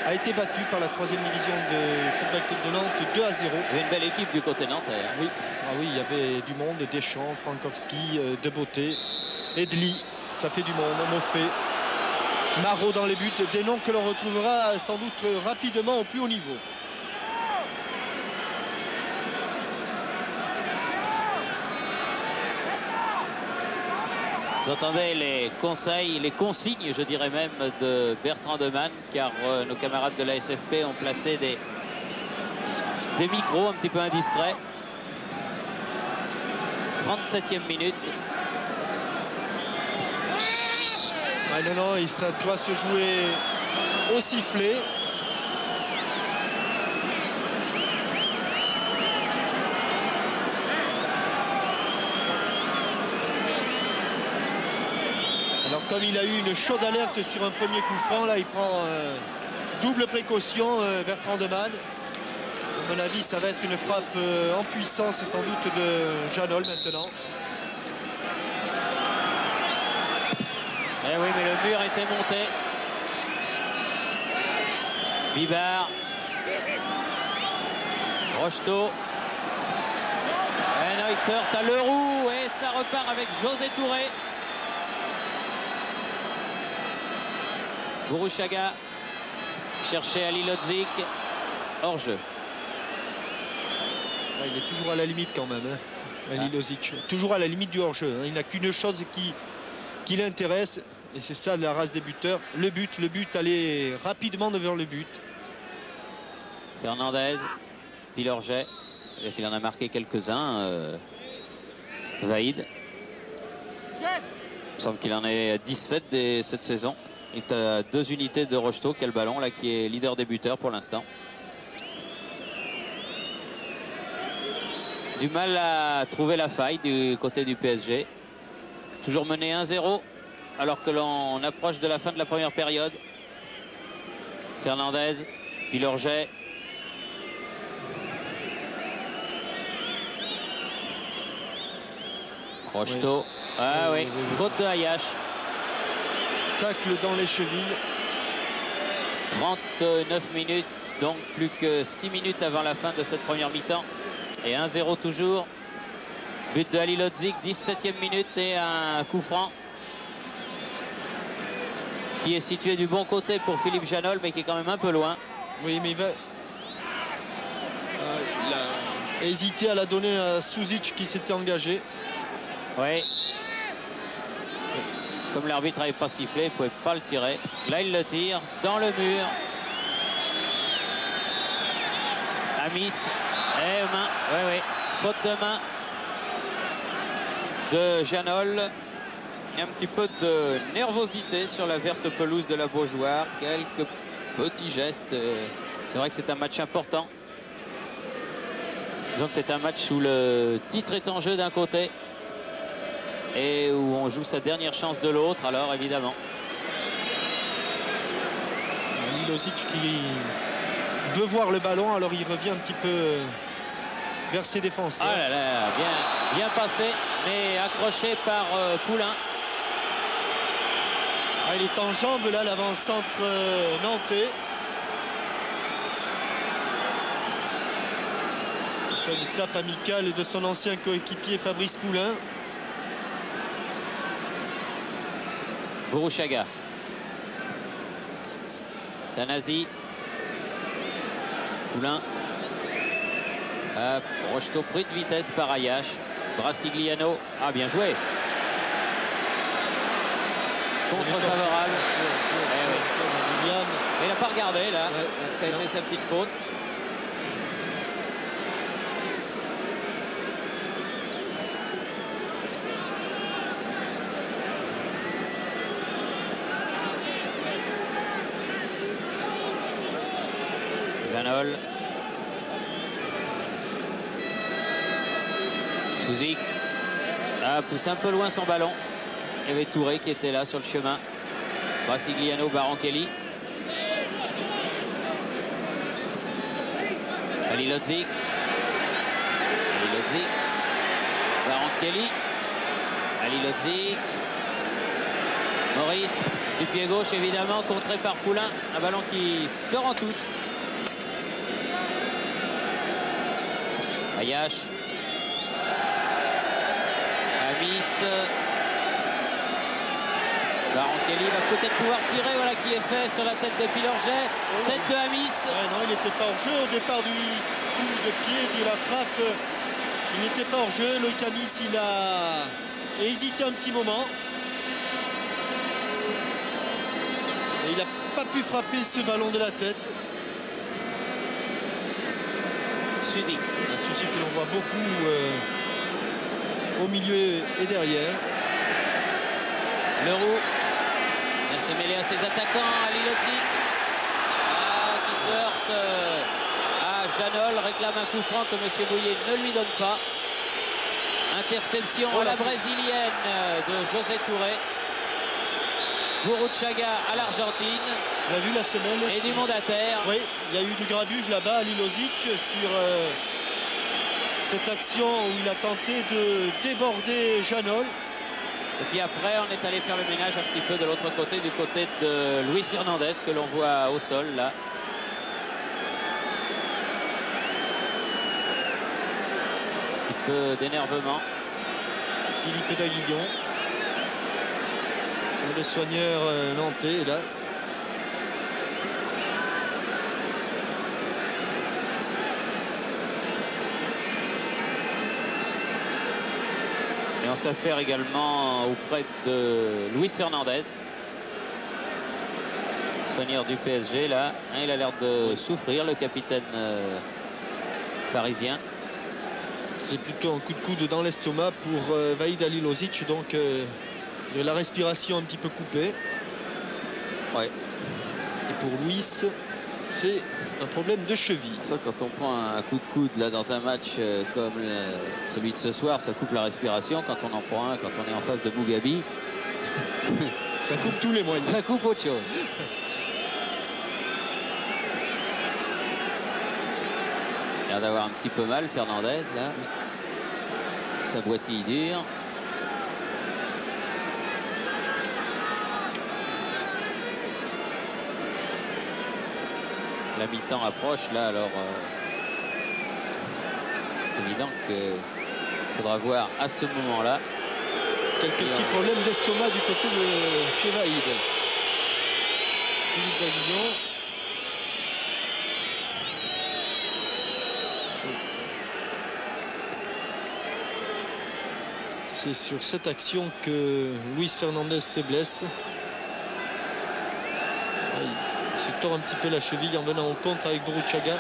a été battu par la 3e division de Football Club de Nantes 2 à 0. Il y avait une belle équipe du côté nantais. Oui. Ah oui, il y avait du monde, Deschamps, Frankowski, Debeauté, Edli, ça fait du monde, Moffet, Marot dans les buts, des noms que l'on retrouvera sans doute rapidement au plus haut niveau. Vous entendez les conseils, les consignes, je dirais même, de Bertrand Demann, car nos camarades de la SFP ont placé des micros un petit peu indiscrets. 37e minute. Ah non, ça doit se jouer au sifflet. Alors comme il a eu une chaude alerte sur un premier coup franc, là il prend double précaution Bertrand Demann. À mon avis, ça va être une frappe en puissance sans doute de Janol maintenant. Eh oui, mais le mur était monté. Bibard. Rocheteau. se heurte à Leroux et ça repart avec José Touré. Burruchaga cherchait Ali Lodzik, hors jeu. Il est toujours à la limite quand même, hein, Ali Lodzik. Toujours à la limite du hors-jeu. Hein. Il n'a qu'une chose qui l'intéresse, et c'est ça la race des buteurs. Le but, aller rapidement devant le but. Fernandez, Pilorget, il en a marqué quelques-uns. Vaïd. Il me semble qu'il en est 17 cette saison. Il est à 2 unités de Rocheteau, quel ballon là, qui est leader des buteurs pour l'instant. Du mal à trouver la faille du côté du PSG. Toujours mené 1-0 alors que l'on approche de la fin de la première période. Fernandez, Pilorget. Rocheteau. Oui. Ah oui, faute de Ayash. Tacle dans les chevilles. 39 minutes, donc plus que 6 minutes avant la fin de cette première mi-temps. Et 1-0 toujours. But de Ali Lodzik, 17e minute et un coup franc qui est situé du bon côté pour Philippe Janol, mais qui est quand même un peu loin. Oui, mais il a hésité à la donner à Suzic qui s'était engagé. Oui. Comme l'arbitre n'avait pas sifflé, il ne pouvait pas le tirer. Là, il le tire dans le mur. Amis. Et main. Oui, oui. Faute de main de Janol. Et un petit peu de nervosité sur la verte pelouse de la Beaujoire. Quelques petits gestes. C'est vrai que c'est un match important. Disons que c'est un match où le titre est en jeu d'un côté et où on joue sa dernière chance de l'autre, alors évidemment. Lodzik qui veut voir le ballon, alors il revient un petit peu vers ses défenseurs. Ah là là, bien passé, mais accroché par Poulain. Ah, il est en jambes là, l'avant-centre nantais. Sur une tape amicale de son ancien coéquipier Fabrice Poulain. Burruchaga. Tanasi. Poulain. Rocheteau pris de vitesse par Ayash. Brassigliano. Ah, bien joué. Contre favorable. Il n'a pas regardé là. Ça a été sa petite faute. Janol. Suzic a poussé un peu loin son ballon. Il y avait Touré qui était là sur le chemin. Brassigliano, Barankelli. Ali Lodzik. Barankelli. Ali Lodzik. Maurice, du pied gauche évidemment, contré par Poulain. Un ballon qui sort en touche. Ayash. Amis. Barankelli va peut-être pouvoir tirer, voilà qui est fait sur la tête de Pilorget. Tête de Amis. Ouais, non, il n'était pas hors jeu au départ du coup de pied, de la frappe. Il n'était pas hors jeu. Loïc Amis, il a hésité un petit moment. Et il n'a pas pu frapper ce ballon de la tête. Suzic. Un Suzic que l'on voit beaucoup au milieu et derrière. Leroux vient se mêler à ses attaquants. Ali Lodzik qui se heurte à Janol, réclame un coup franc que M. Bouillet ne lui donne pas. Interception à la brésilienne de José Touré. Burruchaga à l'Argentine. On a vu la semaine. Et du monde à terre. Oui, il y a eu du grabuge là-bas à Ali Lodzik sur cette action où il a tenté de déborder Janol. Et puis après, on est allé faire le ménage un petit peu de l'autre côté, du côté de Luis Fernandez, que l'on voit au sol, là. petit peu d'énervement. Philippe Daguillon. Le soigneur nantais là. Et on s'affaire également auprès de Luis Fernandez. Soigneur du PSG là. Il a l'air de souffrir, le capitaine parisien. C'est plutôt un coup de coude dans l'estomac pour Vahid Halilović, donc de la respiration un petit peu coupée. Ouais. Et pour Luis, c'est un problème de cheville. Ça, quand on prend un coup de coude là dans un match comme celui de ce soir, ça coupe la respiration. Quand on en prend un, quand on est en face de Mugabi, ça coupe tous les moyens. Ça coupe autre chose. Il a l'air d'avoir un petit peu mal, Fernandez là. Sa boitille dure. La mi-temps approche là, alors c'est évident qu'il faudra voir à ce moment-là quelques petits problèmes d'estomac du côté de chez Vahid. Philippe Daguillon. C'est sur cette action que Luis Fernandez se blesse. Il se tord un petit peu la cheville en venant au contre avec Burruchaga.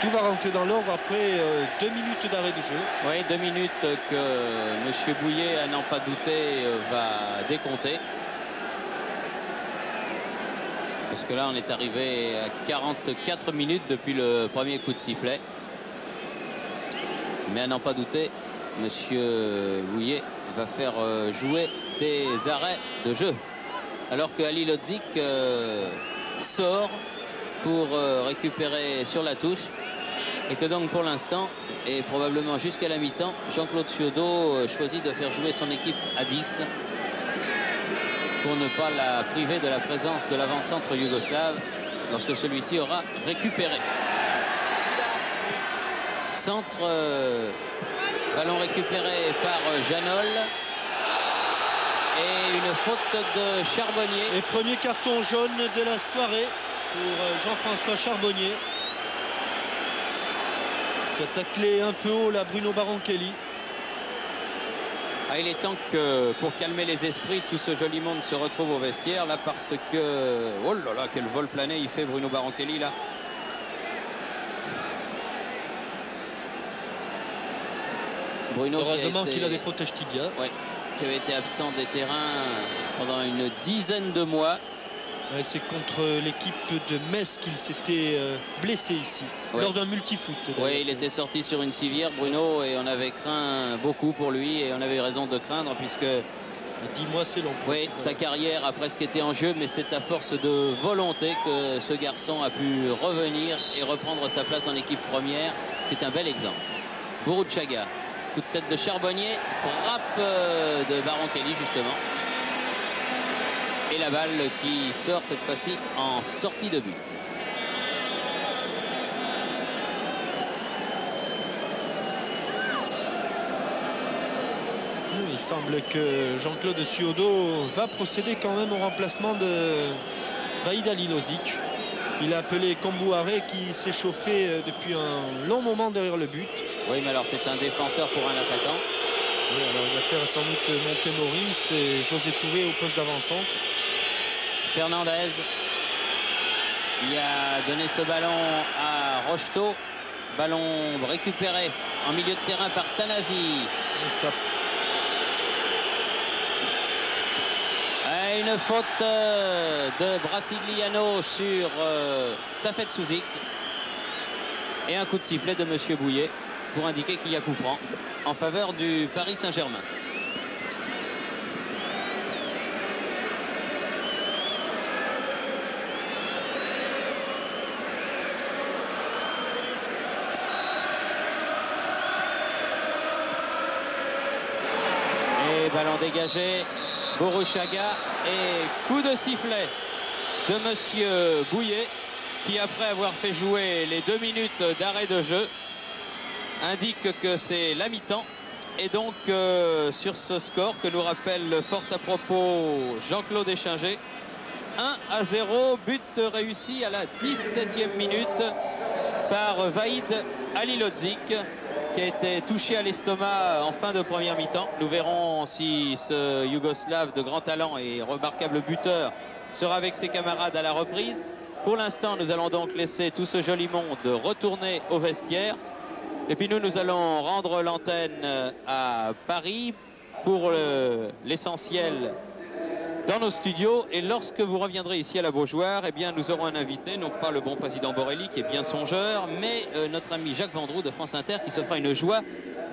Tout va rentrer dans l'ordre après 2 minutes d'arrêt de jeu. Oui, 2 minutes que M. Bouillet, à n'en pas douter, va décompter. Parce que là, on est arrivé à 44 minutes depuis le premier coup de sifflet. Mais à n'en pas douter, M. Bouillet va faire jouer des arrêts de jeu. Alors que Halilović sort pour récupérer sur la touche. Et que donc pour l'instant, et probablement jusqu'à la mi-temps, Jean-Claude Ciodo choisit de faire jouer son équipe à 10 pour ne pas la priver de la présence de l'avant-centre yougoslave lorsque celui-ci aura récupéré. Centre, ballon récupéré par Janol. Et une faute de Charbonnier. Et premier carton jaune de la soirée pour Jean-François Charbonnier, qui a taclé un peu haut là Bruno Baronchelli. Ah, il est temps que, pour calmer les esprits, tout ce joli monde se retrouve au vestiaire là, parce que oh là là, quel vol plané il fait Bruno Baronchelli là. Bruno, heureusement qu'il a des protèges tibias. Ouais, qui avait été absent des terrains pendant une dizaine de mois. Ouais, c'est contre l'équipe de Metz qu'il s'était blessé ici, lors d'un multifoot. Oui, il était sorti sur une civière, Bruno, et on avait craint beaucoup pour lui, et on avait raison de craindre, puisque 10 mois c'est long. Oui, sa carrière a presque été en jeu, mais c'est à force de volonté que ce garçon a pu revenir et reprendre sa place en équipe première. C'est un bel exemple. Burruchaga, coup de tête de Charbonnier, frappe de Baronchelli justement. Et la balle qui sort cette fois-ci en sortie de but. Il semble que Jean-Claude Ciodo va procéder quand même au remplacement de Vahid Halilović. Il a appelé Kombouaré qui s'est chauffé depuis un long moment derrière le but. Oui, mais alors c'est un défenseur pour un attaquant. Oui, alors il va faire sans doute monter Maurice et José Touré au poste d'avant-centre. Fernandez, il a donné ce ballon à Rocheteau. Ballon récupéré en milieu de terrain par Tanasi. Une faute de Brasiliano sur Safet Souzik. Et un coup de sifflet de M. Bouillet pour indiquer qu'il y a coup franc en faveur du Paris Saint-Germain. Et ballon dégagé. Burruchaga et coup de sifflet de M. Bouillet qui, après avoir fait jouer les 2 minutes d'arrêt de jeu, indique que c'est la mi-temps. Et donc, sur ce score que nous rappelle fort à propos Jean-Claude Échinger, 1-0, but réussi à la 17e minute par Vahid Halilhodžić, qui a été touché à l'estomac en fin de première mi-temps. Nous verrons si ce Yougoslave de grand talent et remarquable buteur sera avec ses camarades à la reprise. Pour l'instant, nous allons donc laisser tout ce joli monde retourner au vestiaire. Et puis nous allons rendre l'antenne à Paris pour l'essentiel dans nos studios. Et lorsque vous reviendrez ici à la Beaujoire, eh bien, nous aurons un invité, non pas le bon président Borelli qui est bien songeur, mais notre ami Jacques Vendroux de France Inter qui se fera une joie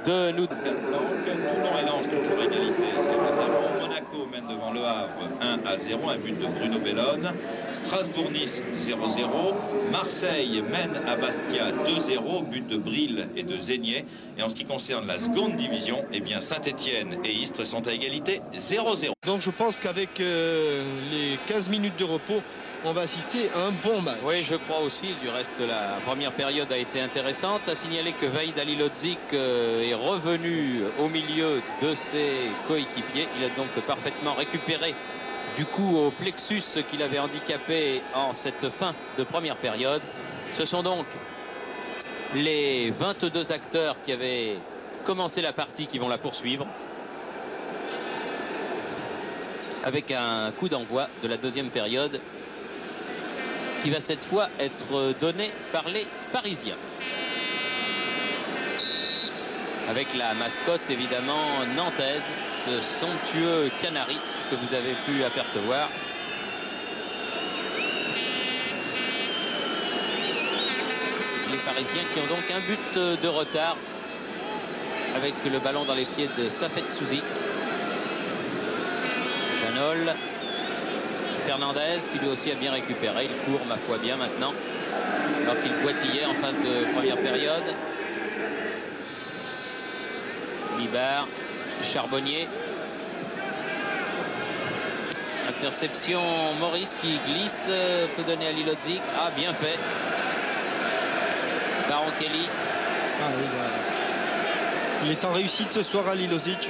de nous... Toulon et Lens toujours égalité 0-0. Monaco mène devant Le Havre 1-0, un but de Bruno Bellone. Strasbourg-Nice 0-0. Marseille mène à Bastia 2-0, but de Bril et de Zégnier. Et en ce qui concerne la seconde division, eh bien Saint-Etienne et Istres sont à égalité 0-0. Donc je pense qu'avec les 15 minutes de repos, on va assister à un bon match. Oui, je crois aussi. Du reste, la première période a été intéressante. À signaler que Vahid Halilhodžić est revenu au milieu de ses coéquipiers. Il a donc parfaitement récupéré du coup au plexus qu'il avait handicapé en cette fin de première période. Ce sont donc les 22 acteurs qui avaient commencé la partie qui vont la poursuivre, avec un coup d'envoi de la deuxième période qui va cette fois être donné par les Parisiens. Avec la mascotte évidemment nantaise, ce somptueux canari que vous avez pu apercevoir. Les Parisiens qui ont donc un but de retard avec le ballon dans les pieds de Safet Suzic. Janol. Fernandez qui lui aussi a bien récupéré, il court ma foi bien maintenant alors qu'il boitillait en fin de première période. Libar, Charbonnier, interception, Maurice qui glisse, peut donner à Halilhodžić. Ah, bien fait. Baron Kelly. Il est en réussite ce soir à Halilhodžić.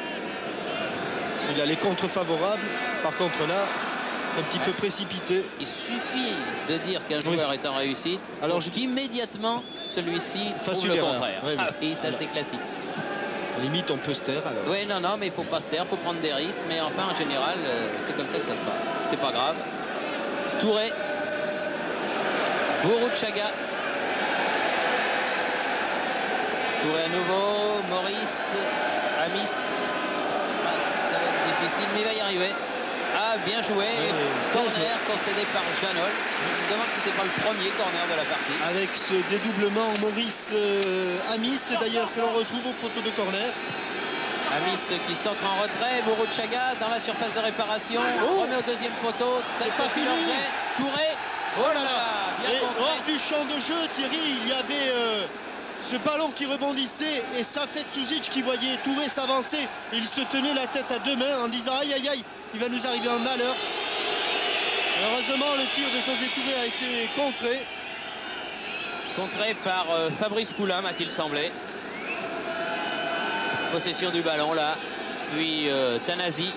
Il a les contres favorables, par contre là un petit peu précipité. Il suffit de dire qu'un joueur est en réussite, alors qu'immédiatement celui-ci trouve le contraire. Oui, ah oui, ça c'est classique. Limite on peut se taire alors. Oui, non, mais il faut pas se taire, il faut prendre des risques, mais enfin en général c'est comme ça que ça se passe. C'est pas grave. Touré, Bourruchaga. Touré à nouveau, Maurice, Amis. Ah, ça va être difficile, mais il va y arriver. Ah, bien joué. Corner concédé par Janol. Je me demande si c'était pas le premier corner de la partie. Avec ce dédoublement Maurice Amis, d'ailleurs, que l'on retrouve au poteau de corner. Amis qui centre en retrait. Bourruchaga dans la surface de réparation. Remet au deuxième poteau. Tête de Pilorget. Touré. Oh là là. Bien contré. Hors du champ de jeu, Thierry, il y avait ce ballon qui rebondissait et Safet Suzic qui voyait Touré s'avancer. Il se tenait la tête à deux mains en disant aïe aïe aïe, il va nous arriver un malheur. Heureusement, le tir de José Touré a été contré. Contré par Fabrice Poulain, m'a-t-il semblé. Possession du ballon là. Puis Tanasi.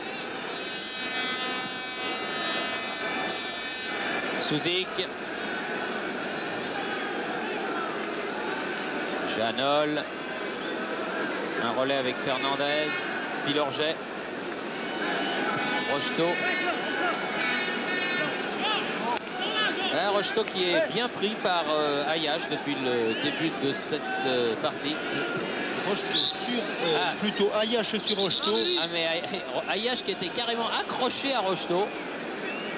Suzic. Janol. Un relais avec Fernandez. Pilorget. Rocheteau. Rocheteau qui est bien pris par Ayash depuis le début de cette partie. Rocheteau sur... plutôt Ayash sur Rocheteau. Ah mais Ayash qui était carrément accroché à Rocheteau.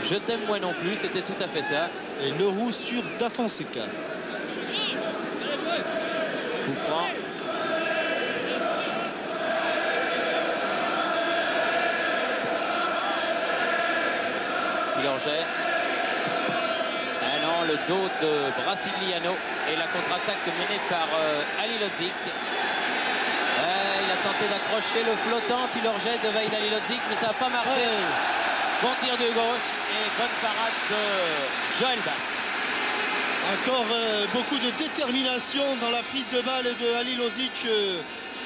Je t'aime moi non plus, c'était tout à fait ça. Et Leroux sur Da Fonseca. Coup franc. Pilorget. Ah non, le dos de Brasiliano et la contre-attaque menée par Halilhodžić. Il a tenté d'accrocher le flottant Pilorget de Vahid Halilhodžić, mais ça n'a pas marché. Bon tir de gauche et bonne parade de Joël Bass. Encore beaucoup de détermination dans la prise de balle de Halilovic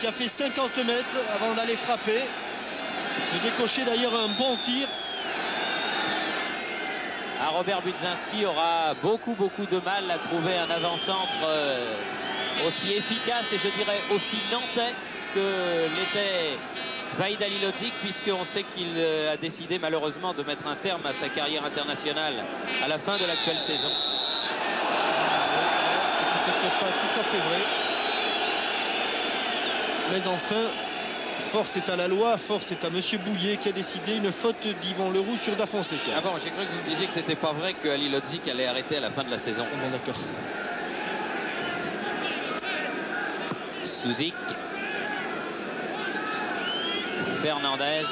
qui a fait 50 mètres avant d'aller frapper. De décocher d'ailleurs un bon tir. Robert Budzinski aura beaucoup de mal à trouver un avant-centre aussi efficace et je dirais aussi nantais que l'était Vahid Halilovic, puisqu'on sait qu'il a décidé malheureusement de mettre un terme à sa carrière internationale à la fin de l'actuelle saison. C'est peut-être pas tout à fait vrai. Mais enfin, force est à la loi, force est à Monsieur Bouillet qui a décidé une faute d'Yvan Leroux sur Da Fonseca. Ah bon, j'ai cru que vous me disiez que c'était pas vrai que Halilovic allait arrêter à la fin de la saison. Bon, d'accord. Suzik. Fernandez.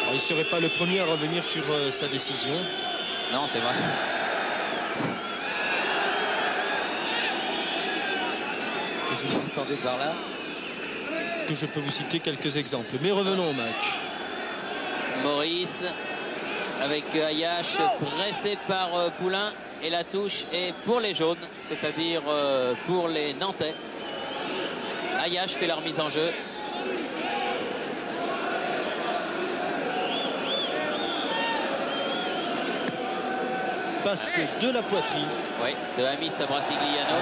Alors, il ne serait pas le premier à revenir sur sa décision. Non, c'est vrai. Qu'est-ce que vous entendez par là? Que je peux vous citer quelques exemples. Mais revenons au match. Maurice avec Ayache pressé par Poulain et la touche est pour les jaunes, c'est-à-dire pour les Nantais. Ayache fait la remise en jeu. Passe de la poitrine. Oui, de Amis à Brasigliano.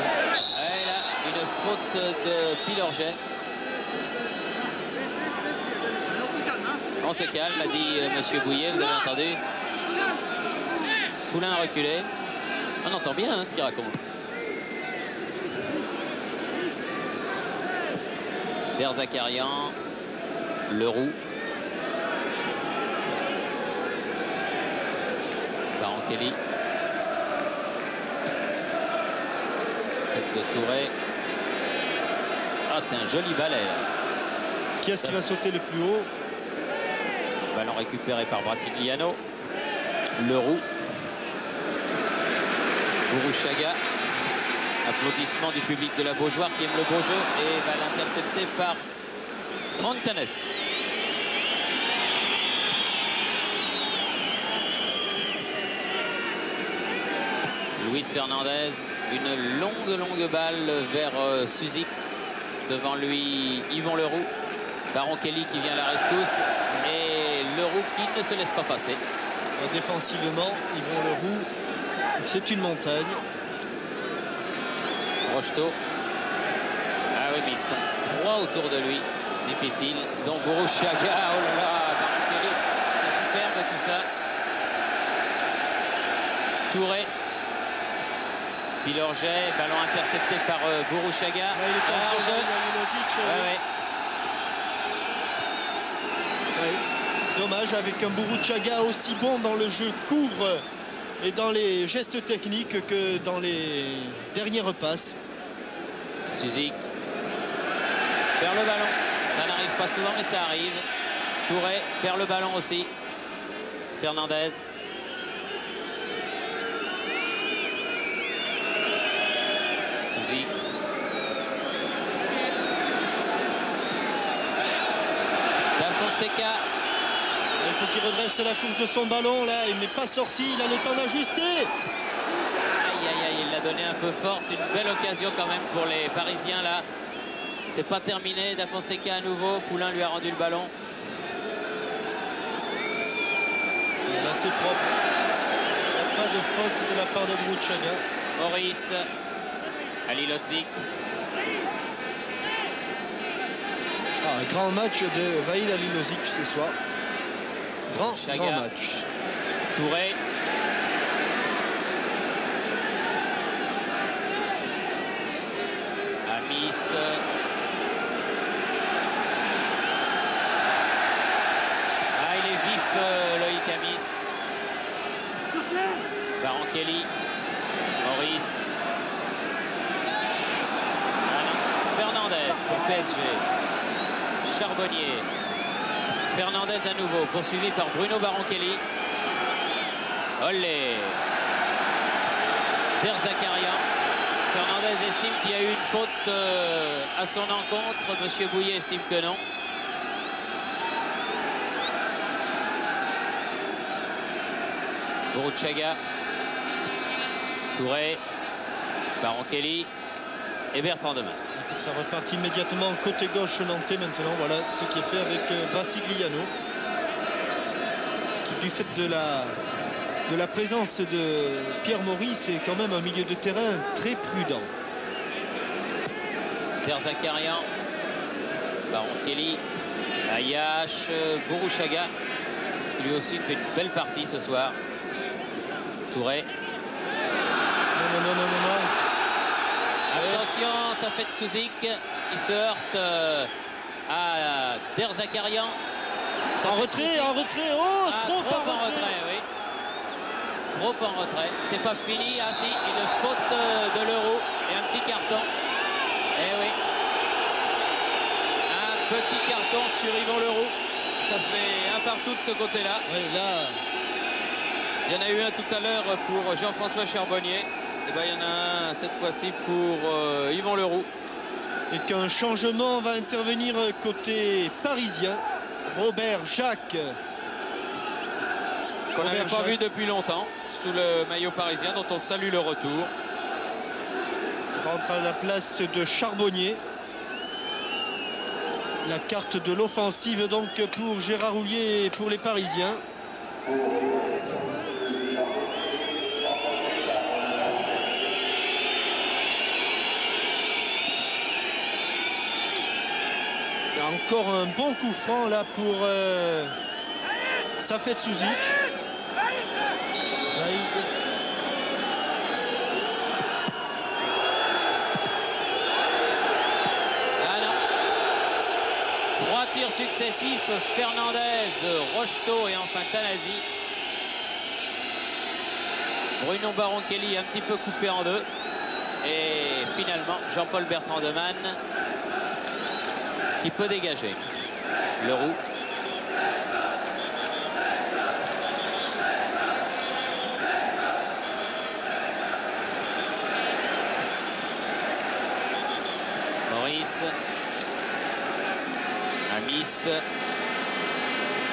Et là, une faute de Pilorget. On se calme, a dit Monsieur Bouillet, vous avez entendu. Poulain a reculé. On entend bien hein, ce qu'il raconte. Derzakarian, Leroux. Baron-Kelly. Tête de Touré. Ah, c'est un joli balai. Qui est-ce qui va sauter le plus haut? Ballon récupéré par Brasigliano. Leroux. Bourrouchaga. Applaudissements du public de la Beaujoire qui aime le beau jeu et va l'intercepter par Fontanes. Luis Fernandez, une longue balle vers Suzik. Devant lui, Yvan Leroux. Baron-Kelly qui vient à la rescousse et Leroux qui ne se laisse pas passer. Défensivement, Yvan Leroux, c'est une montagne. Rocheteau. Ah oui, mais ils sont trois autour de lui. Difficile. Donc Bourrouchaga, oh là là, Baron-Kelly, c'est superbe tout ça. Touré. Pilorget, ballon intercepté par Bourrouchaga. Dommage avec un Bourrouchaga aussi bon dans le jeu court et dans les gestes techniques que dans les dernières passes. Suzik perd le ballon. Ça n'arrive pas souvent mais ça arrive. Touré perd le ballon aussi. Fernandez. Suzik. Da Fonseca. Il faut qu'il redresse la course de son ballon là. Il n'est pas sorti. Il a le temps d'ajuster. Aïe aïe aïe, il l'a donné un peu forte. Une belle occasion quand même pour les Parisiens là. C'est pas terminé. Da Fonseca à nouveau. Poulain lui a rendu le ballon. C'est assez propre. Pas de faute de la part de Bourrouchaga. Maurice. Halilovic. Un grand match de Vahid Halilovic ce soir. Grand match. Touré. Amis. Ah, il est vif, Loïc Amis. Baron-Kelly. Maurice. Fernandez pour PSG. Charbonnier. Fernandez à nouveau, poursuivi par Bruno Baron-Kelly. Olé. Derzakarian. Fernandez estime qu'il y a eu une faute à son encontre. Monsieur Bouillet estime que non. Bourrouchaga. Touré, Baron Kelly et Bertrand Demanne. Il faut que ça reparte immédiatement côté gauche nantais maintenant. Voilà ce qui est fait avec Brassigliano. Qui, du fait de la présence de Pierre Maurice, est quand même un milieu de terrain très prudent. Derzakarian, Baron Kelly, Ayash, Bourouchaga, qui lui aussi fait une belle partie ce soir. Touré. Non. Attention, ça fait de Souzik qui se heurte à Derzakarian. En retrait. Oh, trop en retrait. Oui. Trop en retrait. C'est pas fini. Ah si, une faute de l'Euro et un petit carton. Eh oui. Un petit carton sur Yvan Leroux. Ça fait un partout de ce côté-là. Oui, là. Il y en a eu un tout à l'heure pour Jean-François Charbonnier. Et ben, il y en a un cette fois-ci pour Yvan Leroux. Et qu'un changement va intervenir côté parisien. Robert Jacques. Qu'on n'avait pas vu depuis longtemps sous le maillot parisien, dont on salue le retour. Il rentre à la place de Charbonnier. La carte de l'offensive donc pour Gérard Houllier et pour les Parisiens. Encore un bon coup franc là pour Safet Suzic. Ah non. 3 tirs successifs, Fernandez, Rocheteau et enfin Tanasi. Bruno Baron Kelly un petit peu coupé en deux. Et finalement Jean-Paul Bertrand Demanne qui peut dégager. Leroux. Maurice. Amis.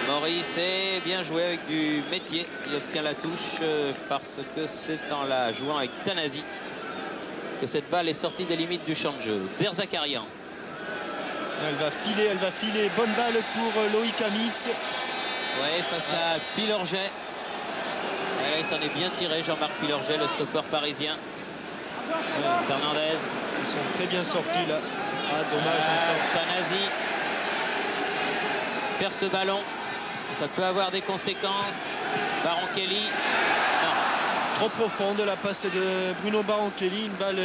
Maurice est bien joué avec du métier. Il obtient la touche parce que c'est en la jouant avec Tanasi que cette balle est sortie des limites du champ de jeu. Derzakarian. Elle va filer. Bonne balle pour Loïc Amis. Ouais, face à Pilorget. Ouais, il s'en est bien tiré, Jean-Marc Pilorget, le stopper parisien. Fernandez. Ils sont très bien sortis là. Ah, dommage. Tanasi perd ce ballon. Ça peut avoir des conséquences. Baron Kelly. Non. Trop profonde la passe de Bruno Baron Kelly. Une balle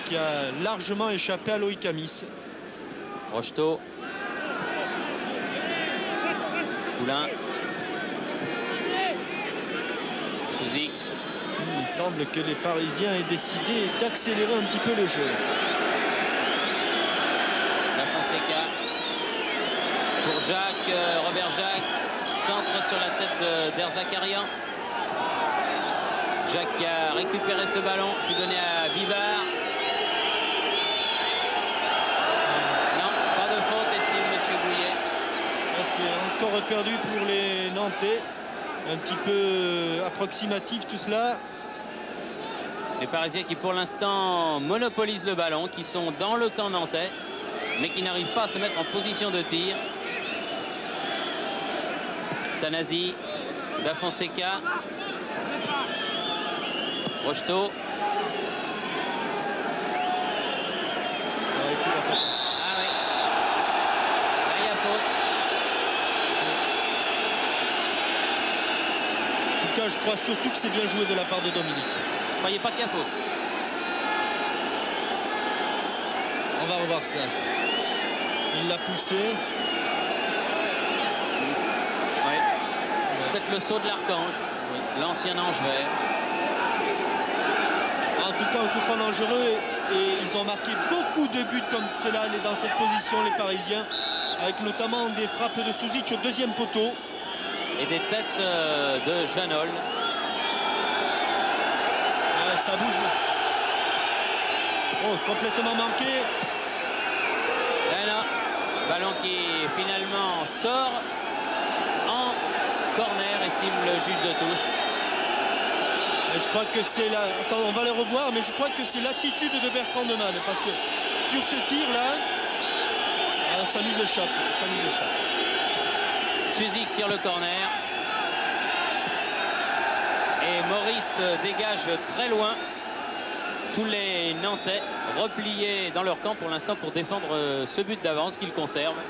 qui a largement échappé à Loïc Amis. Rocheteau. Poulain. Souzic. Il semble que les Parisiens aient décidé d'accélérer un petit peu le jeu. La Fonseca. Pour Jacques, Robert Jacques. Centre sur la tête de Derzakarian. Jacques qui a récupéré ce ballon, puis donné à Bibard. C'est encore perdu pour les Nantais. Un petit peu approximatif tout cela. Les Parisiens qui pour l'instant monopolisent le ballon, qui sont dans le camp nantais, mais qui n'arrivent pas à se mettre en position de tir. Tanasi, Da Fonseca, Rocheteau. Je crois surtout que c'est bien joué de la part de Dominique. Vous ne croyez pas qu'il y a faute? On va revoir ça. Il l'a poussé. Ouais. Peut-être le saut de l'Archange, l'ancien ange vert. En tout cas, un coup franc dangereux. Et ils ont marqué beaucoup de buts comme cela dans cette position, les Parisiens. Avec notamment des frappes de Suzic au deuxième poteau. Et des têtes de Janol. Ça bouge. Oh, complètement manqué. Et là, ballon qui finalement sort en corner, estime le juge de touche. Et je crois que c'est la... Attends, on va les revoir, mais je crois que c'est l'attitude de Bertrand de Man. Parce que sur ce tir-là, ça nous échappe. Ça nous échappe. Suzik tire le corner. Et Maurice dégage très loin. Tous les Nantais repliés dans leur camp pour l'instant pour défendre ce but d'avance qu'ils conservent.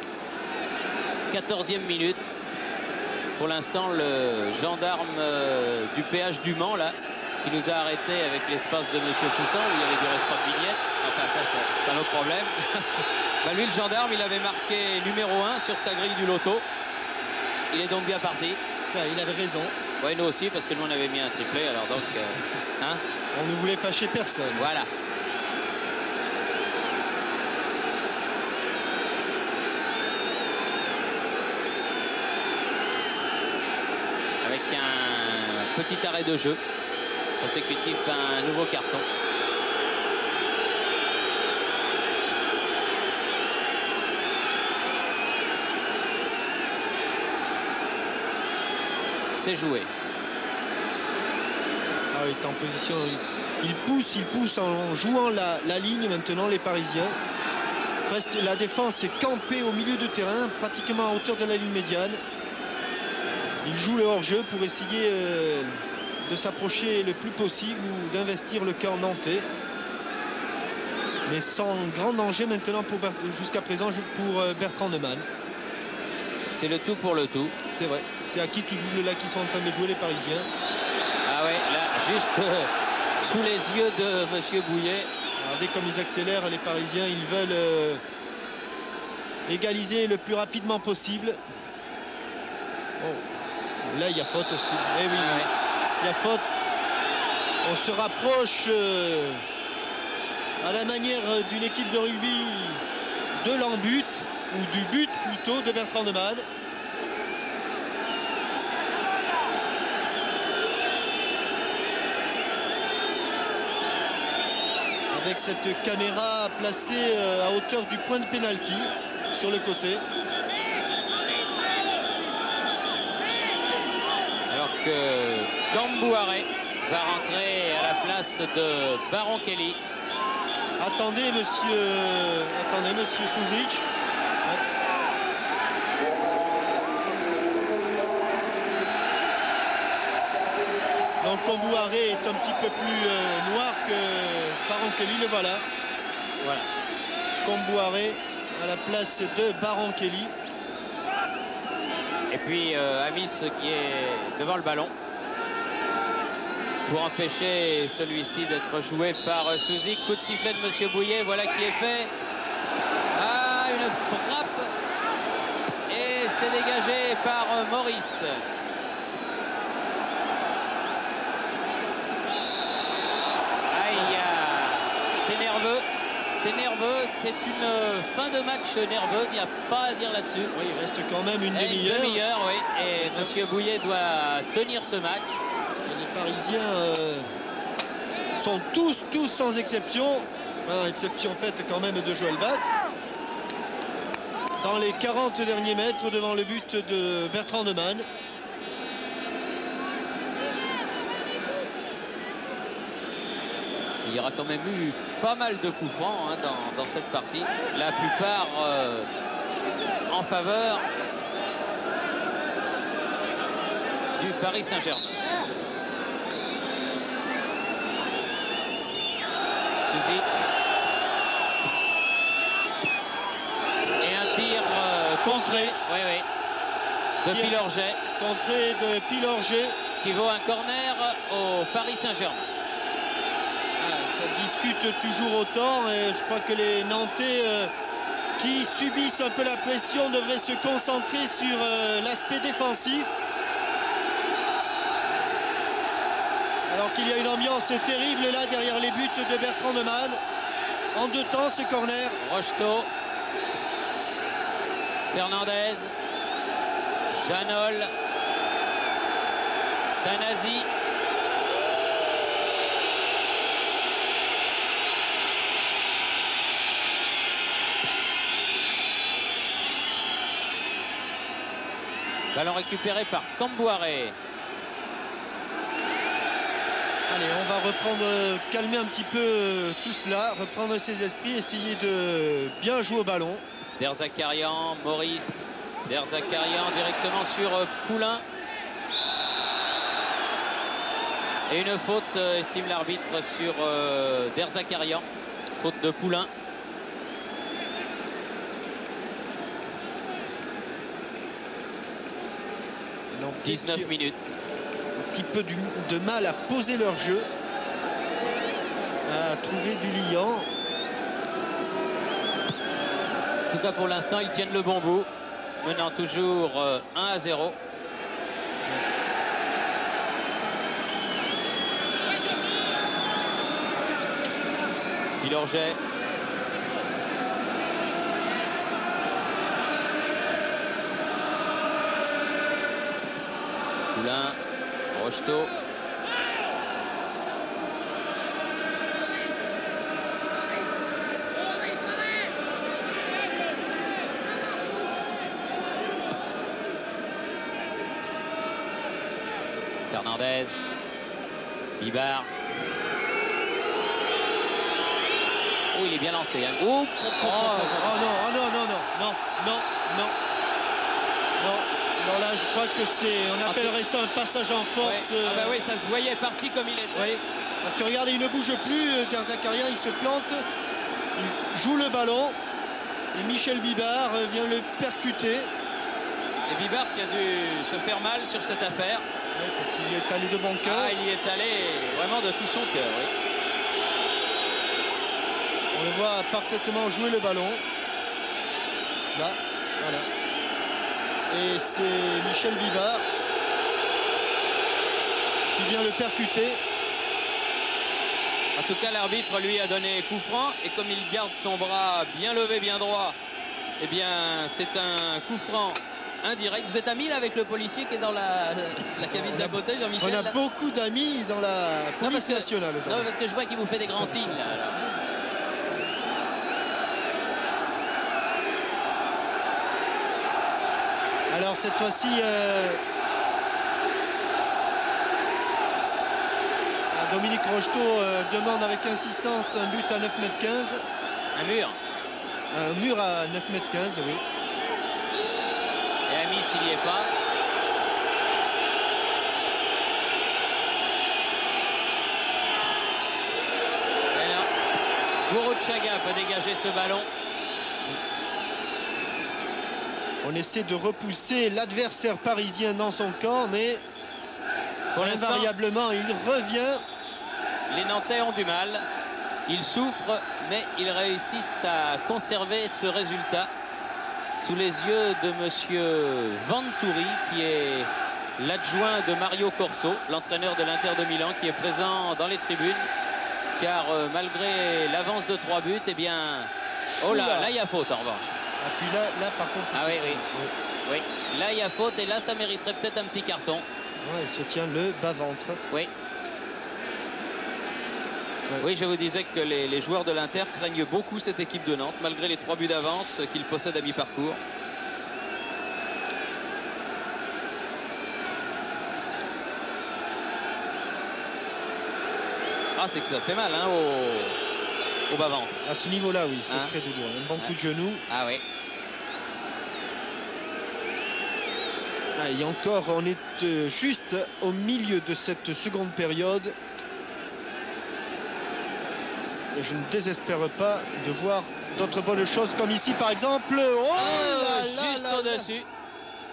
14e minute. Pour l'instant, le gendarme du péage du Mans, là, qui nous a arrêtés avec l'espace de Monsieur Soussan, où il y avait du reste pas de vignette. Enfin, ça, c'est un autre problème. Bah, lui, le gendarme, il avait marqué numéro 1 sur sa grille du loto. Il est donc bien parti. Enfin, il avait raison. Oui, nous aussi, parce que nous, on avait mis un triplé. Alors donc, hein, on ne voulait fâcher personne. Voilà. Avec un petit arrêt de jeu consécutif à un nouveau carton. C'est joué. Ah, il est en position. Il pousse en jouant la ligne maintenant, les Parisiens. Presque la défense est campée au milieu de terrain, pratiquement à hauteur de la ligne médiane. Il joue le hors-jeu pour essayer de s'approcher le plus possible ou d'investir le camp nantais. Mais sans grand danger maintenant jusqu'à présent pour Bertrand de Man. C'est le tout pour le tout. C'est vrai. C'est à qui tout double là qui sont en train de jouer les Parisiens. Ah ouais, là, juste sous les yeux de Monsieur Bouillet. Regardez comme ils accélèrent les Parisiens. Ils veulent égaliser le plus rapidement possible. Oh. Là, il y a faute aussi. Eh oui, ah ouais. Il y a faute. On se rapproche à la manière d'une équipe de rugby de l'en-but, ou du but plutôt, de Bertrand de Man. Avec cette caméra placée à hauteur du point de pénalty sur le côté. Alors que Gambouaré va rentrer à la place de Baron Kelly. Attendez, monsieur Suzik. Donc Gambouaré est un petit peu plus noir que Baron Kelly, le voilà. Voilà. Gambouaré à la place de Baron Kelly. Et puis Amis qui est devant le ballon pour empêcher celui-ci d'être joué par Suzik. Coup de sifflet de Monsieur Bouillet, voilà qui est fait. Ah, une frappe. Et c'est dégagé par Maurice. Aïe, c'est nerveux. C'est nerveux, c'est une fin de match nerveuse, il n'y a pas à dire là-dessus. Oui, il reste quand même une demi-heure. Une demi-heure, oui. Et Monsieur Bouillet doit tenir ce match. Et les Parisiens sont tous sans exception, enfin, exception faite quand même de Joël Batz, dans les 40 derniers mètres devant le but de Bertrand de Man. Il y aura quand même eu pas mal de coups francs hein, dans cette partie. La plupart en faveur du Paris Saint-Germain. Suzy. Et un tir contré. Oui, oui. De Pilorget. Contré de Pilorget. Qui vaut un corner au Paris Saint-Germain. Ça discute toujours autant et je crois que les Nantais qui subissent un peu la pression devraient se concentrer sur l'aspect défensif. Alors qu'il y a une ambiance terrible là derrière les buts de Bertrand de Man. En deux temps ce corner. Rocheteau. Fernandez. Janol. Tanasi. Ballon récupéré par Gambouaré. Allez, on va reprendre, calmer un petit peu tout cela, reprendre ses esprits, essayer de bien jouer au ballon. Derzakarian, Maurice. Derzakarian directement sur Poulain. Et une faute, estime l'arbitre, sur Derzakarian. Faute de Poulain. Donc, 19 minutes. Un petit peu de mal à poser leur jeu, à trouver du liant. En tout cas, pour l'instant, ils tiennent le bon bout, menant toujours 1-0. Pilorget. Poulain. Rocheteau. Fernandez. Bibard. Oh, il est bien lancé. Hein. Oh, non, non, non, non, non, non, non. Non, là, je crois que c'est, on appellerait ça un passage en force. Ouais. Ah bah oui, ça se voyait parti comme il était. Oui, parce que regardez, il ne bouge plus, Derzakarian, il se plante, il joue le ballon, et Michel Bibard vient le percuter. Et Bibard qui a dû se faire mal sur cette affaire. Oui, parce qu'il y est allé de bon cœur. Ah, il y est allé vraiment de tout son cœur, oui. On le voit parfaitement jouer le ballon. Là, voilà. Et c'est Michel Bibard qui vient le percuter. En tout cas, l'arbitre lui a donné coup franc. Et comme il garde son bras bien levé, bien droit, eh bien, c'est un coup franc indirect. Vous êtes amis là avec le policier qui est dans la cabine d'à côté, Jean-Michel? On a beaucoup d'amis dans la police nationale. Non, parce que je vois qu'il vous fait des grands signes là. Alors. Alors cette fois-ci, Dominique Rocheteau demande avec insistance un but à 9,15 m. Un mur. Un mur à 9,15 m, oui. Et Amis, s'il n'y est pas. Et là, Gourouchaga peut dégager ce ballon. On essaie de repousser l'adversaire parisien dans son camp, mais invariablement, il revient. Les Nantais ont du mal. Ils souffrent, mais ils réussissent à conserver ce résultat sous les yeux de monsieur Venturi, qui est l'adjoint de Mario Corso, l'entraîneur de l'Inter de Milan, qui est présent dans les tribunes. Car malgré l'avance de 3 buts, eh bien... Oh là, là il y a faute en revanche. Et puis là par contre... Ah oui, oui. Oui. Là, il y a faute et là, ça mériterait peut-être un petit carton. Ouais, il se tient le bas-ventre. Oui. Ouais. Oui, je vous disais que les joueurs de l'Inter craignent beaucoup cette équipe de Nantes, malgré les 3 buts d'avance qu'ils possèdent à mi-parcours. Ah, c'est que ça fait mal hein, au bas-ventre. À ce niveau-là, oui, c'est hein? très douloureux. Un bon coup de genou. Ah oui. Ah, et encore, on est juste au milieu de cette seconde période. Et je ne désespère pas de voir d'autres bonnes choses comme ici, par exemple. Oh, juste au-dessus.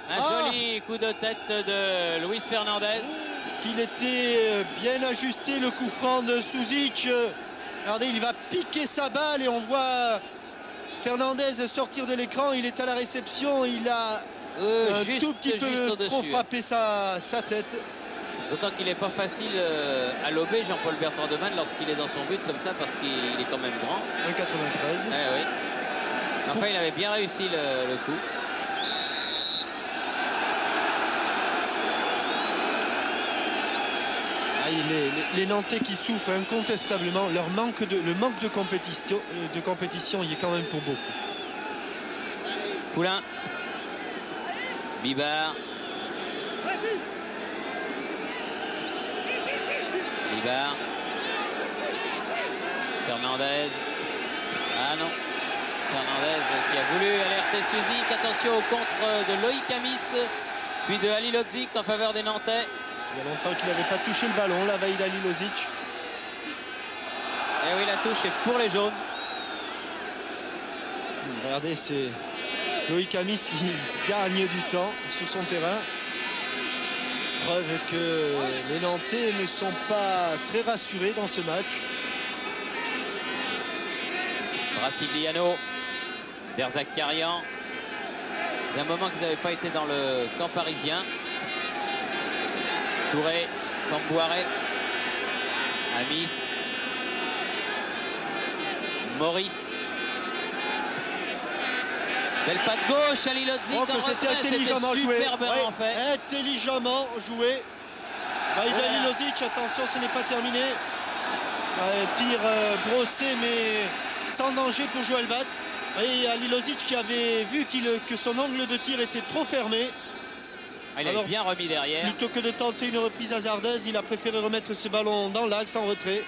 Un joli coup de tête de Luis Fernandez. Qu'il était bien ajusté, le coup franc de Suzic. Regardez, il va piquer sa balle et on voit Fernandez sortir de l'écran. Il est à la réception, il a un tout petit peu trop frappé sa tête. D'autant qu'il n'est pas facile à lober, Jean-Paul Bertrand de Man, lorsqu'il est dans son but comme ça, parce qu'il est quand même grand. 1,93. Oui. Enfin, il avait bien réussi le coup. Les Nantais qui souffrent incontestablement, le manque de compétition, il est quand même pour beaucoup. Poulain. Bibard. Libar. Fernandez. Ah non. Fernandez qui a voulu alerter Suzik. Attention au contre de Loïc Amis, puis de Halilodzic en faveur des Nantais. Il y a longtemps qu'il n'avait pas touché le ballon, la Vaïd Halilodzic. Et oui, la touche est pour les jaunes. Regardez, c'est Loïc Amis qui gagne du temps sur son terrain. Preuve que les Nantais ne sont pas très rassurés dans ce match. Brasigliano, Derzakarian. C'est un moment qu'ils n'avaient pas été dans le camp parisien. Touré, Cambouaré, Amis, Maurice. Belle patte gauche, Halilodzic en C'était retrait, intelligemment joué. superbement Ouais, fait. intelligemment joué. Vaïd Halilodzic, attention, ce n'est pas terminé. Tir brossé, mais sans danger pour Joël Batz. Et Halilodzic qui avait vu que son angle de tir était trop fermé. Il a bien remis derrière. Plutôt que de tenter une reprise hasardeuse, il a préféré remettre ce ballon dans l'axe en retrait.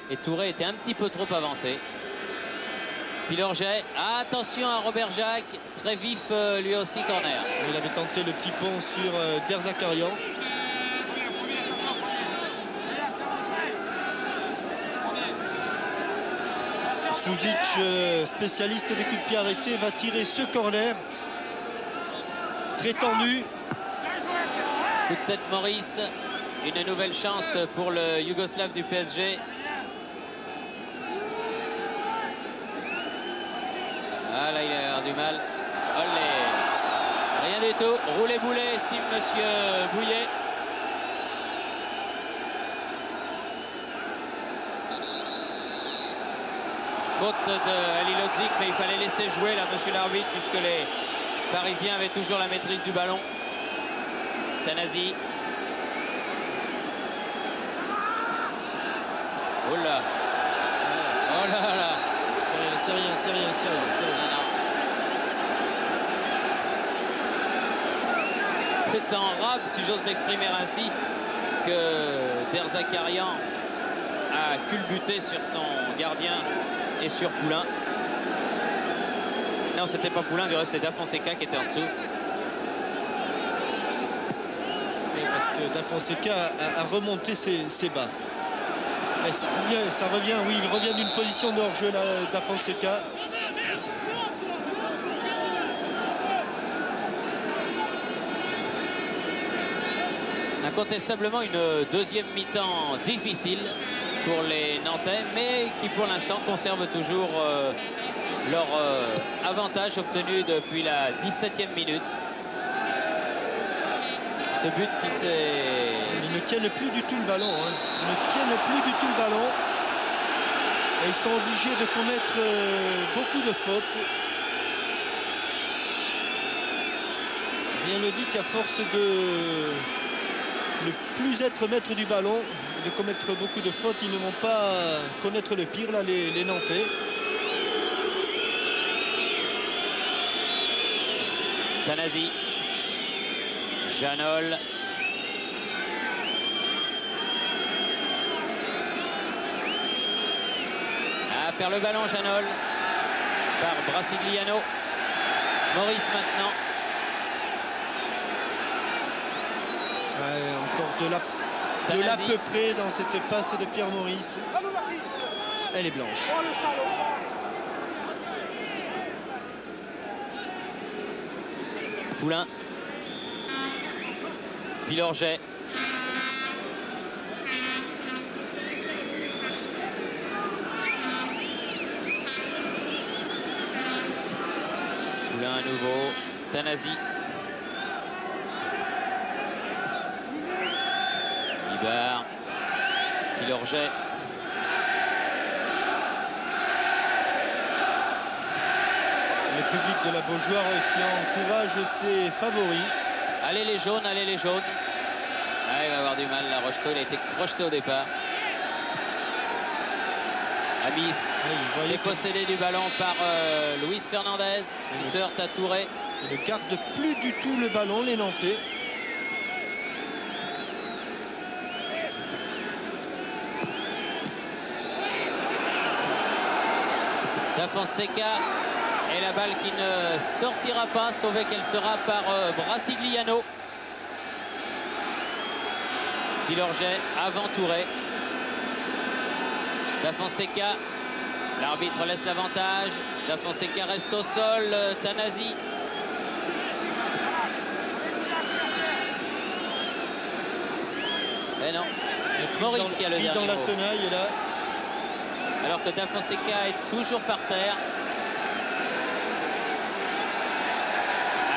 Et Touré était un petit peu trop avancé. Pilorget, attention à Robert Jacques, très vif lui aussi, corner. Il avait tenté le petit pont sur Derzakarian. Suzik, spécialiste des coups de pied arrêtés, va tirer ce corner. Très tendu. Coup de tête Maurice. Une nouvelle chance pour le Yougoslave du PSG. Ah là, il a l'air du mal. Olé. Rien du tout. Roulé-boulet, estime monsieur Bouillet. Faute de Halilodzic, mais il fallait laisser jouer là, monsieur l'arbitre, puisque les Parisiens avaient toujours la maîtrise du ballon. Tanasi. Oh là. Oh là là. C'est rien. C'est en rab, si j'ose m'exprimer ainsi, que Derzakarian a culbuté sur son gardien et sur Poulain. Non, c'était pas Poulain, du reste c'était Da Fonseca qui était en dessous. Et parce que Da Fonseca a remonté ses bas. Et ça revient, oui, il revient d'une position de hors-jeu, Da Fonseca. Incontestablement une deuxième mi-temps difficile pour les Nantais, mais qui pour l'instant conservent toujours leur avantage obtenu depuis la 17e minute. Ce but qui s'est... Ils ne tiennent plus du tout le ballon. Hein. Ils ne tiennent plus du tout le ballon. Et ils sont obligés de commettre beaucoup de fautes. Rien ne dit qu'à force de ne plus être maître du ballon, de commettre beaucoup de fautes, ils ne vont pas connaître le pire, là, les Nantais. Tanasi. Janol. Ah, perd le ballon Janol par Brasigliano. Maurice maintenant. Ouais, encore de l'à peu près dans cette passe de Pierre Maurice. Elle est blanche. Poulain. Pilorget. Poulain à nouveau. Tanasi. Libar. Pilorget. Le public de la Beaujoire qui encourage ses favoris. Allez les jaunes, allez les jaunes. Ah, il va avoir du mal là, Rocheteau, il a été projeté au départ. Amis, oui, dépossédé du ballon par Luis Fernandez. Il se heurte à Touré. Il ne garde plus du tout le ballon, les Nantais. Fonseca. Et la balle qui ne sortira pas, sauvée qu'elle sera par Brasigliano. Pilorget avant Touré. Da Fonseca. L'arbitre laisse l'avantage. Da Fonseca reste au sol. Tanasi. Mais non. Maurice qui a le dernier dans la mot. tenaille là. Alors que Da Fonseca est toujours par terre.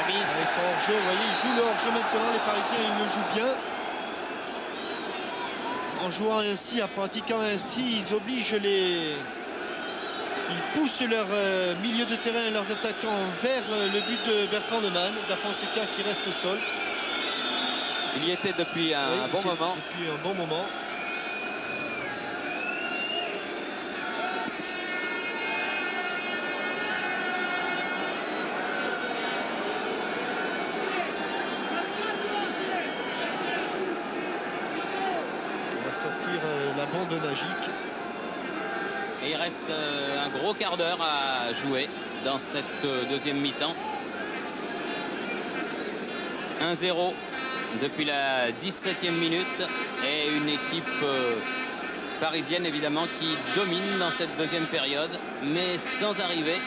Amis. Ils sont hors jeu, vous voyez, ils jouent le hors jeu maintenant, les Parisiens, ils le jouent bien. En jouant ainsi, en pratiquant ainsi, ils obligent les... Ils poussent leur milieu de terrain, leurs attaquants vers le but de Bertrand Neumann. Da Fonseca qui reste au sol. Il y était depuis un bon moment. Depuis un bon moment. On va sortir la bande magique. Et il reste un gros quart d'heure à jouer dans cette deuxième mi-temps. 1-0 depuis la 17e minute. Et une équipe parisienne évidemment qui domine dans cette deuxième période, mais sans arriver.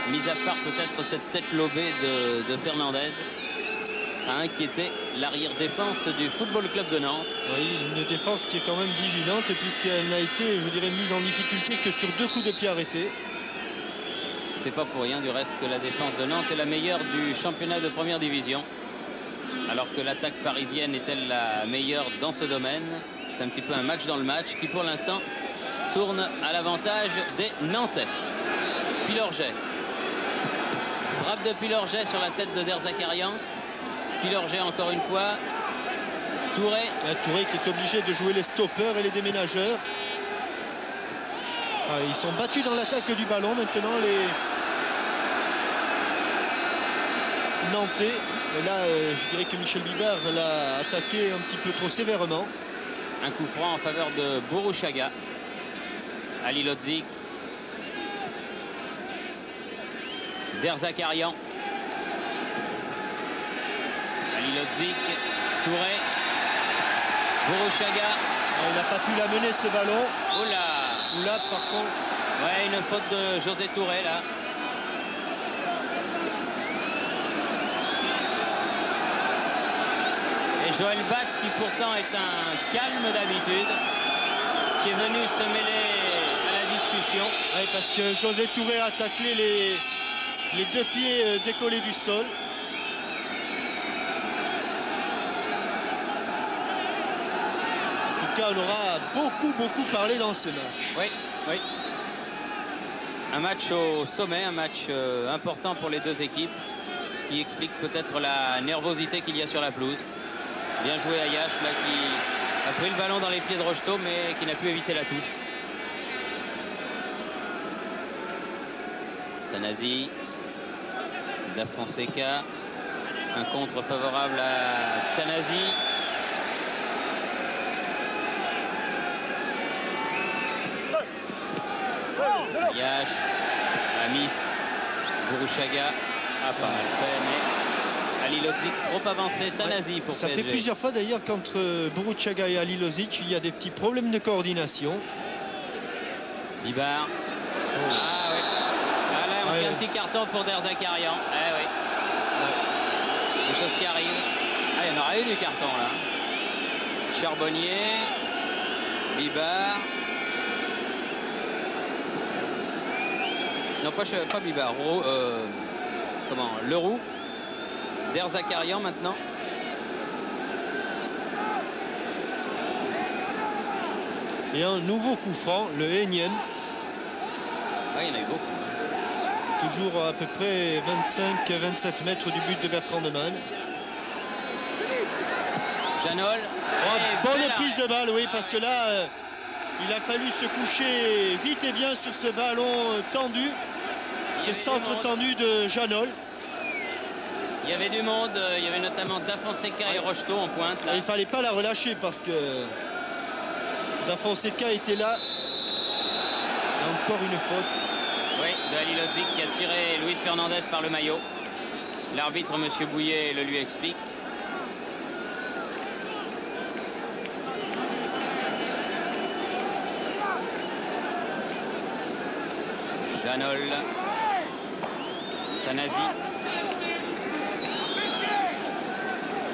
Mis à part peut-être cette tête lobée de Fernandez, à inquiéter l'arrière-défense du Football Club de Nantes. Oui, une défense qui est quand même vigilante puisqu'elle n'a été, je dirais, mise en difficulté que sur 2 coups de pied arrêtés. C'est pas pour rien du reste que la défense de Nantes est la meilleure du championnat de première division. Alors que l'attaque parisienne est-elle la meilleure dans ce domaine? C'est un petit peu un match dans le match qui pour l'instant tourne à l'avantage des Nantais. Pilorget. Frappe de Pilorget sur la tête de Derzakarian. Pilorget encore une fois. Touré. Touré qui est obligé de jouer les stoppeurs et les déménageurs. Ils sont battus dans l'attaque du ballon. Maintenant les Nantais. Et là, je dirais que Michel Bibard l'a attaqué un petit peu trop sévèrement. Un coup franc en faveur de Borouchaga. Ali Lodzik. Derzakarian. Ali Lodzik. Touré. Borouchaga. Il n'a pas pu la mener ce ballon. Oula. Là, par contre. Ouais, une faute de José Touré là. Et Joël Batz, qui pourtant est un calme d'habitude, qui est venu se mêler à la discussion. Oui, parce que José Touré a taclé les 2 pieds décollés du sol. En tout cas, on aura beaucoup parlé dans ce match. Oui, oui. Un match au sommet, un match important pour les deux équipes, ce qui explique peut-être la nervosité qu'il y a sur la pelouse. Bien joué Ayash là qui a pris le ballon dans les pieds de Rocheteau mais qui n'a pu éviter la touche. Tanasi. Da Fonseca. Un contre favorable à Tanasi. Ayash. Amis. Borouchaga. A pas mal fait mais... Ali Lodzik trop avancé, Tanasi pour ça PSG. fait plusieurs fois d'ailleurs qu'entre Borouchaga et Ali Lodzik, il y a des petits problèmes de coordination. Bibar. Oh. Ah oui. Ah, là, on fait un petit carton pour Derzakarian. Eh oui. Ouais. Des choses qui arrivent. Ah, il y en aura eu du carton là. Charbonnier. Bibar. Non, pas Bibar. Comment? Leroux. Derzakarian maintenant. Et un nouveau coup franc, le énième. Ah, il y en a eu beaucoup. Toujours à peu près 25-27 mètres du but de Bertrand Neumann. Janol. Bonne prise de balle, oui, parce que là, il a fallu se coucher vite et bien sur ce ballon tendu. Ce centre tendu de Janol. Il y avait du monde, il y avait notamment Da Fonseca et Rocheteau en pointe. Là. Il ne fallait pas la relâcher parce que Da Fonseca était là. Et encore une faute. Oui, de Ali Lodzik qui a tiré Luis Fernandez par le maillot. L'arbitre, M. Bouillet, le lui explique. Janol. Tanasi.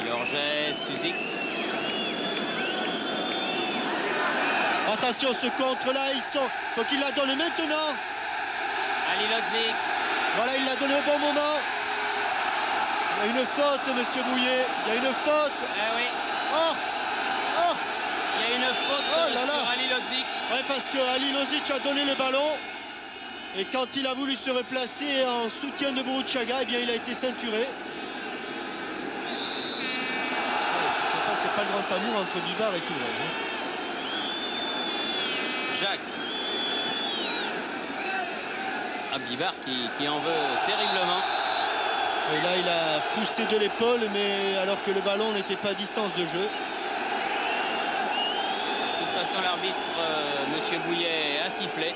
Ilorget, Suzik. Attention, ce contre-là, faut qu'il la donne maintenant. Ali Lodzik. Voilà, il l'a donné au bon moment. Il y a une faute, monsieur Bouillet. Il y a une faute. Eh oui. Oh, oh. Il y a une faute sur Ali Lodzik. Ouais, parce que Ali Lodzik a donné le ballon. Et quand il a voulu se replacer en soutien de Boruchaga, eh bien, il a été ceinturé. Ouais, je ne sais pas, c'est pas le grand amour entre Bibar et tout le monde. Jacques. Bibar qui en veut terriblement. Et là, il a poussé de l'épaule, mais alors que le ballon n'était pas à distance de jeu. De toute façon, l'arbitre, M. Bouillet, a sifflé.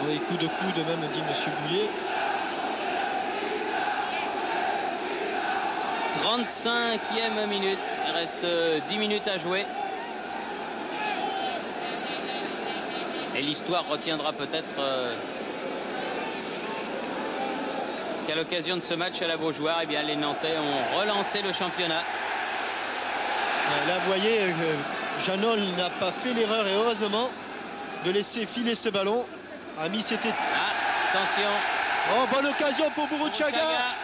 Oui, coup de coude même, dit M. Bouillet. 35e minute. Il reste 10 minutes à jouer. Et l'histoire retiendra peut-être qu'à l'occasion de ce match à la Beaujoire, eh bien, les Nantais ont relancé le championnat. Là, vous voyez, Janol n'a pas fait l'erreur, et heureusement, de laisser filer ce ballon. Ami, c'était... Ah, attention. Oh, bonne occasion pour Boruchaga.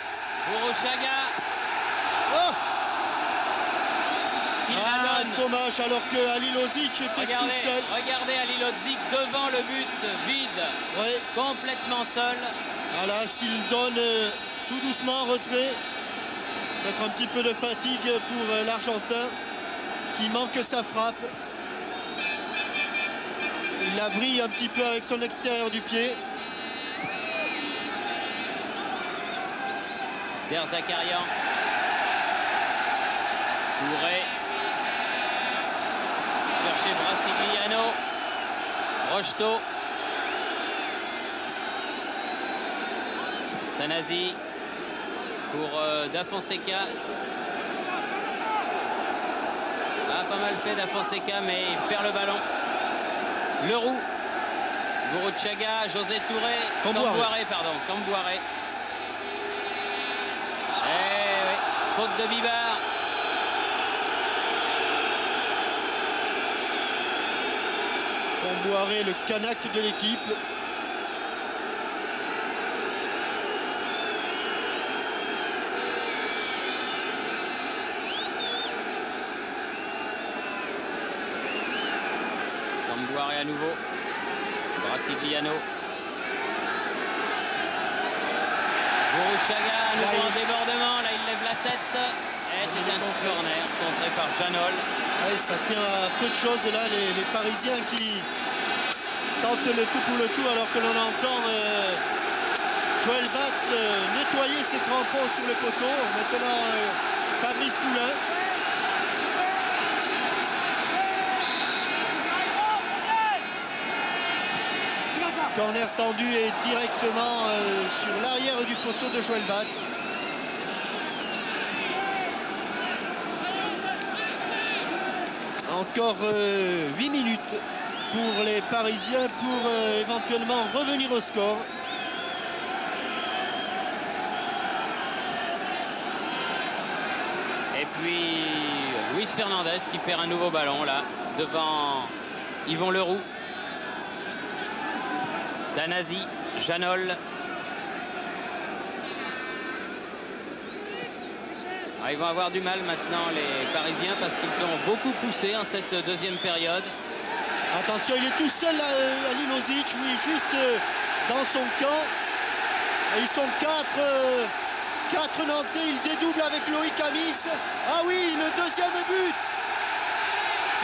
Boruchaga. Oh, Ah, dommage, alors que Ali Lodzik était tout seul. Regardez Ali Lodzik devant le but vide, ouais. Complètement seul. Voilà, s'il donne tout doucement en retrait, peut-être un petit peu de fatigue pour l'Argentin qui manque sa frappe. Il la vrille un petit peu avec son extérieur du pied. Der Zakarian. Touré. Chercher Brasiliano. Rocheteau. Tanasi pour Da Fonseca. Ah, pas mal fait Da Fonseca, mais il perd le ballon. Leroux. Boruchaga, José Touré. Camboiré, pardon. Camboiré. Eh oui, faute de Bibar. Camboiré, le Kanak de l'équipe. Camboiré à nouveau. Brasiliano. Boruchaga, à nouveau en débordement. Là, il lève la tête. Et c'est un corner contré par Janol. Ouais, ça tient à peu de choses là, les Parisiens qui tentent le tout pour le tout, alors que l'on entend Joël Batz nettoyer ses crampons sur le poteau. Maintenant, Fabrice Poulain. Corner tendu et directement sur l'arrière du poteau de Joël Batz. Encore 8 minutes pour les Parisiens pour éventuellement revenir au score. Et puis Luis Fernandez qui perd un nouveau ballon là devant Yvon Leroux. Tanasi, Janol. Ah, ils vont avoir du mal maintenant les Parisiens parce qu'ils ont beaucoup poussé en cette deuxième période. Attention, il est tout seul Ali Lodzik, oui, juste dans son camp. Et ils sont quatre Nantais, il dédouble avec Loïc Amis. Ah oui, le deuxième but.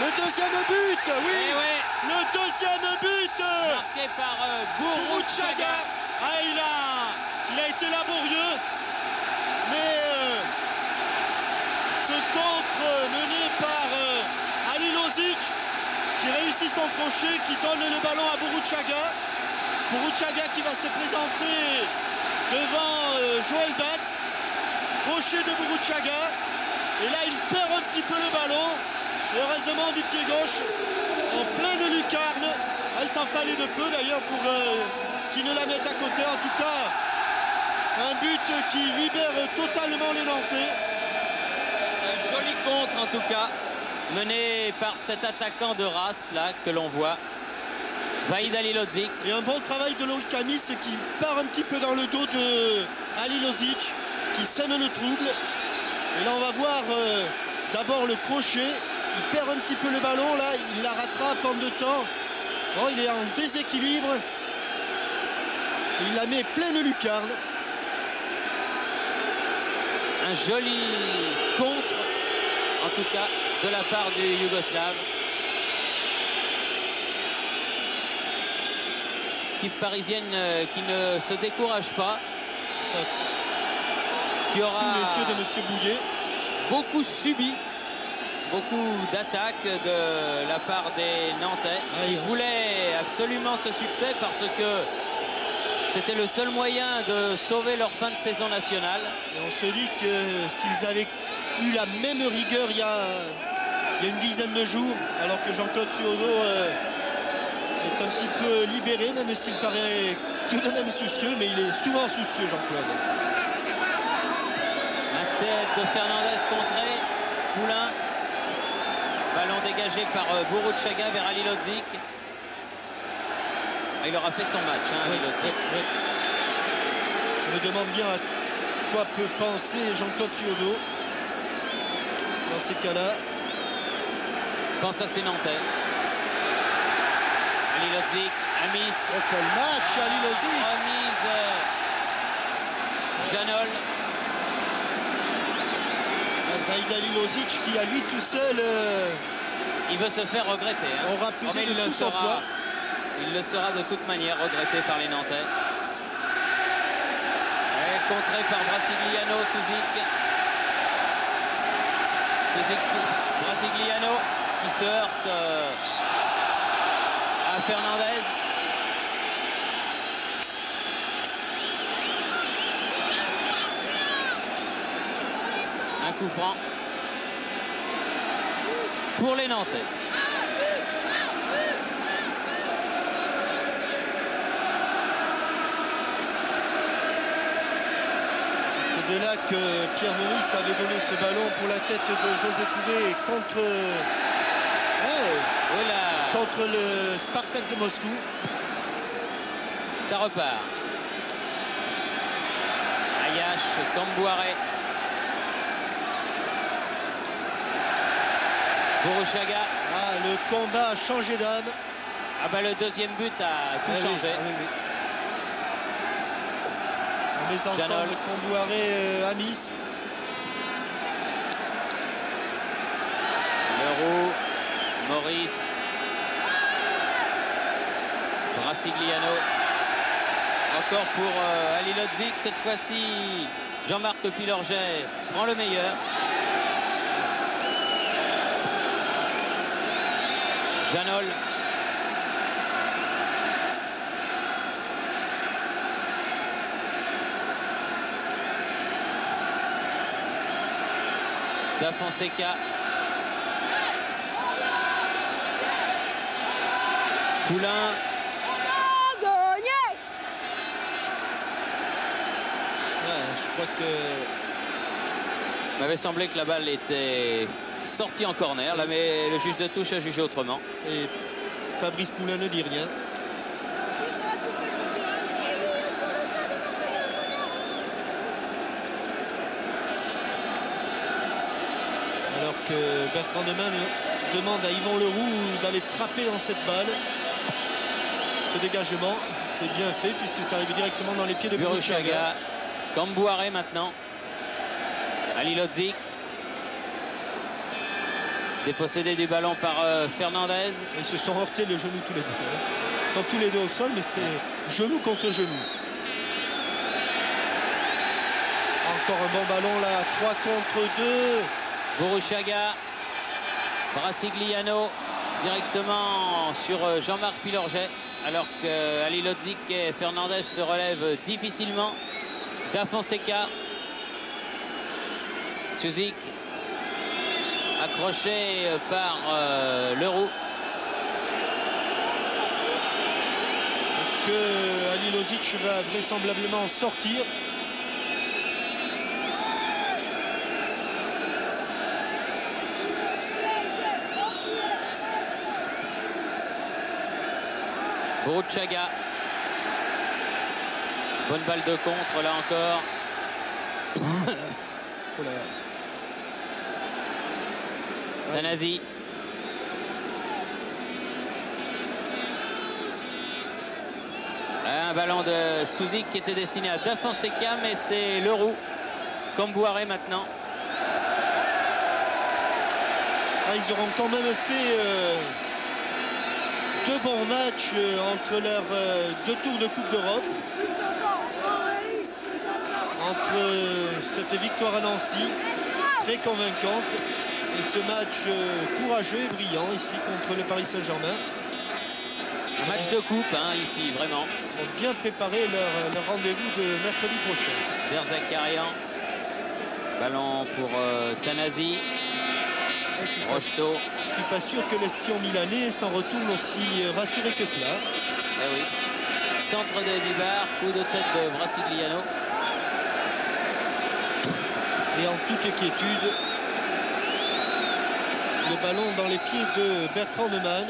Le deuxième but, oui. Ouais. Le deuxième but. Marqué par Boruchaga. Ah, il a été laborieux. Mais ce contre mené par Ali Lodzik qui réussit son crochet, qui donne le ballon à Burruchaga. Burruchaga qui va se présenter devant Joël Batz. Crochet de Burruchaga. Et là, il perd un petit peu le ballon. Heureusement du pied gauche, en pleine lucarne. Ah, il s'en fallait de peu d'ailleurs pour qu'il ne la mette à côté. En tout cas, un but qui libère totalement les Nantais. Un joli contre en tout cas, mené par cet attaquant de race là que l'on voit, Vahid Halilovic. Et un bon travail de Loïc Amis qui part un petit peu dans le dos de Halilovic, qui sème le trouble. Et là, on va voir d'abord le crochet. Il perd un petit peu le ballon, là, il la rattrape en 2 temps. Oh, il est en déséquilibre. Il la met pleine lucarne. Un joli contre, en tout cas, de la part du Yougoslave. Équipe parisienne qui ne se décourage pas. Qui aura Sous les yeux de M. Bouillet. Beaucoup subi. Beaucoup d'attaques de la part des Nantais. Ils voulaient absolument ce succès parce que c'était le seul moyen de sauver leur fin de saison nationale. Et on se dit que s'ils avaient eu la même rigueur il y a une dizaine de jours, alors que Jean-Claude Suodo est un petit peu libéré, même s'il paraît tout de même soucieux, mais il est souvent soucieux, Jean-Claude. La tête de Fernandez contrée. Poulain. Ballon dégagé par Burruchaga vers Halilovic. Il aura fait son match, hein, Halilovic. Oui. Je me demande bien à quoi peut penser Jean-Claude Suodo dans ces cas-là. Pense à ses Nantais. Halilovic, Amis. Oh, quel match, Halilovic. Remise Janol. Vahid Halilovic qui à lui tout seul il veut se faire regretter, hein. aura pesé de tout son poids. Il le sera de toute manière, regretté par les Nantais. Et contré par Brasigliano. Brasigliano qui se heurte à Fernandez. Un coup franc pour les Nantais. C'est de là que Pierre Maurice avait donné ce ballon pour la tête de José Touré contre le Spartak de Moscou. Ça repart. Ayash, Kambouaré. Burruchaga. Ah, le combat a changé d'âme. Ah bah le deuxième but a tout changé. Oui. On les entend, Kambouaré, Amis. Leroux, Maurice, Brasigliano. Encore pour Halilovic. Cette fois-ci, Jean-Marc Pilorget prend le meilleur. Janol. Da Fonseca. Poulain. Je crois que... Il m'avait semblé que la balle était sortie en corner, là, mais le juge de touche a jugé autrement. Et Fabrice Poulain ne dit rien. Alors que Bertrand Demin demande à Yvan Leroux d'aller frapper dans cette balle. Ce dégagement, c'est bien fait puisque ça arrive directement dans les pieds de Burruchaga. Kambouaré maintenant. Halilovic. Dépossédé du ballon par Fernandez. Ils se sont heurtés le genou tous les deux. Ils sont tous les deux au sol, mais c'est genou contre genou. Encore un bon ballon là, 3 contre 2. Burruchaga. Brasigliano. directement sur Jean-Marc Pilorget, alors que Ali Lodzik et Fernandez se relèvent difficilement. Da Fonseca, Suzik, accroché par Leroux. Que Ali Lodzik va vraisemblablement sortir. Boruchaga. Bonne balle de contre là encore. Tanasi. Un ballon de Suzik qui était destiné à Da Fonseca, mais c'est Leroux. Kambouaré maintenant. Ah, ils auront quand même fait deux bons matchs entre leurs deux tours de Coupe d'Europe. Entre cette victoire à Nancy, très convaincante, et ce match courageux et brillant ici contre le Paris Saint-Germain. Un match de coupe hein, ici, vraiment. Ils ont bien préparé leur rendez-vous de mercredi prochain. Berzakarian. Ballon pour Tanasi. Rocheteau. Je ne suis pas sûr que l'espion milanais s'en retourne aussi rassuré que cela. Eh oui. Centre de Bibar, coup de tête de Brasigliano. Et en toute quiétude, le ballon dans les pieds de Bertrand Neumann.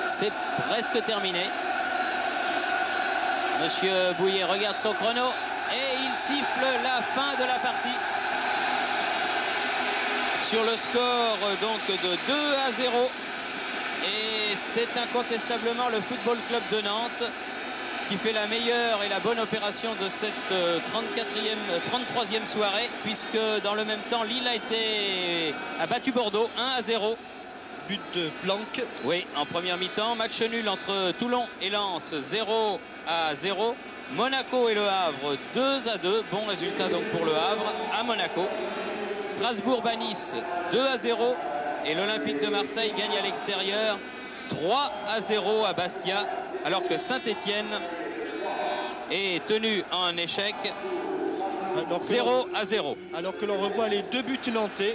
C'est presque terminé. Monsieur Bouillet regarde son chrono et il siffle la fin de la partie. Sur le score donc de 2-0. Et c'est incontestablement le Football Club de Nantes qui fait la meilleure et la bonne opération de cette 33e soirée, puisque dans le même temps Lille a battu Bordeaux 1-0. But de Blanc. Oui, en première mi-temps. Match nul entre Toulon et Lens 0-0. Monaco et Le Havre 2-2. Bon résultat donc pour Le Havre à Monaco. Strasbourg-Nice 2-0. Et l'Olympique de Marseille gagne à l'extérieur 3-0 à Bastia, alors que Saint-Étienne est tenu en échec 0-0. Alors que l'on revoit les deux buts nantais.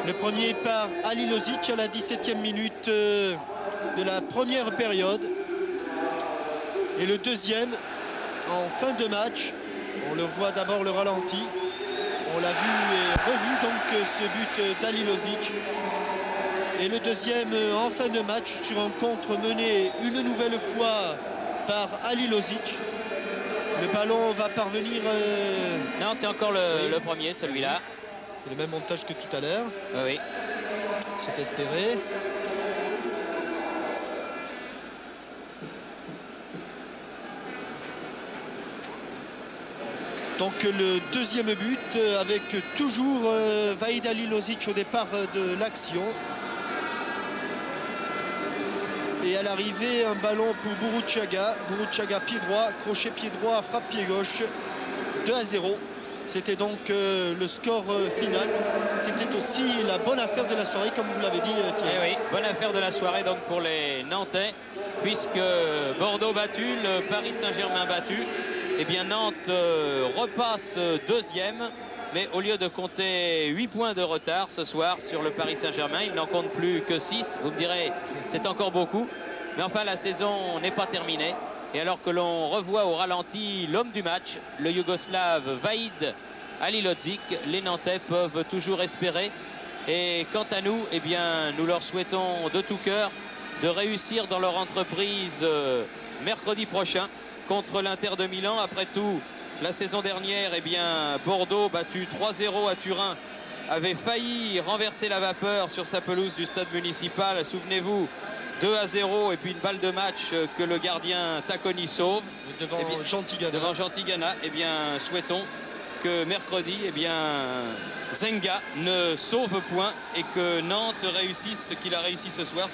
Le premier par Ali Lodzik à la 17e minute de la première période. Et le deuxième en fin de match. On le voit d'abord le ralenti. On l'a vu et revu donc ce but d'Ali Lodzik. Et le deuxième en fin de match sur un contre mené une nouvelle fois par Ali Lodzik. Le ballon va parvenir... Non, c'est encore le premier, celui-là. C'est le même montage que tout à l'heure. Oui. C'est espéré. Donc le deuxième but avec toujours Vahid Ali Lodzik au départ de l'action. Et à l'arrivée, un ballon pour Boruchaga. Boruchaga pied droit, crochet pied droit, frappe pied gauche. 2-0. C'était donc le score final. C'était aussi la bonne affaire de la soirée, comme vous l'avez dit, Thierry. Eh oui, bonne affaire de la soirée donc pour les Nantais, puisque Bordeaux battu, le Paris Saint-Germain battu. Eh bien Nantes repasse deuxième, mais au lieu de compter 8 points de retard ce soir sur le Paris Saint-Germain, il n'en compte plus que 6. Vous me direz, c'est encore beaucoup. Mais enfin, la saison n'est pas terminée. Et alors que l'on revoit au ralenti l'homme du match, le Yougoslave Vahid Ali Lodzik, les Nantais peuvent toujours espérer. Et quant à nous, eh bien, nous leur souhaitons de tout cœur de réussir dans leur entreprise mercredi prochain contre l'Inter de Milan. Après tout, la saison dernière, eh bien, Bordeaux, battu 3-0 à Turin, avait failli renverser la vapeur sur sa pelouse du stade municipal. Souvenez-vous, 2-0 et puis une balle de match que le gardien Tacconi sauve. Devant Gentigana. Devant Gentigana. Eh bien, souhaitons que mercredi, eh bien, Zenga ne sauve point et que Nantes réussisse ce qu'il a réussi ce soir.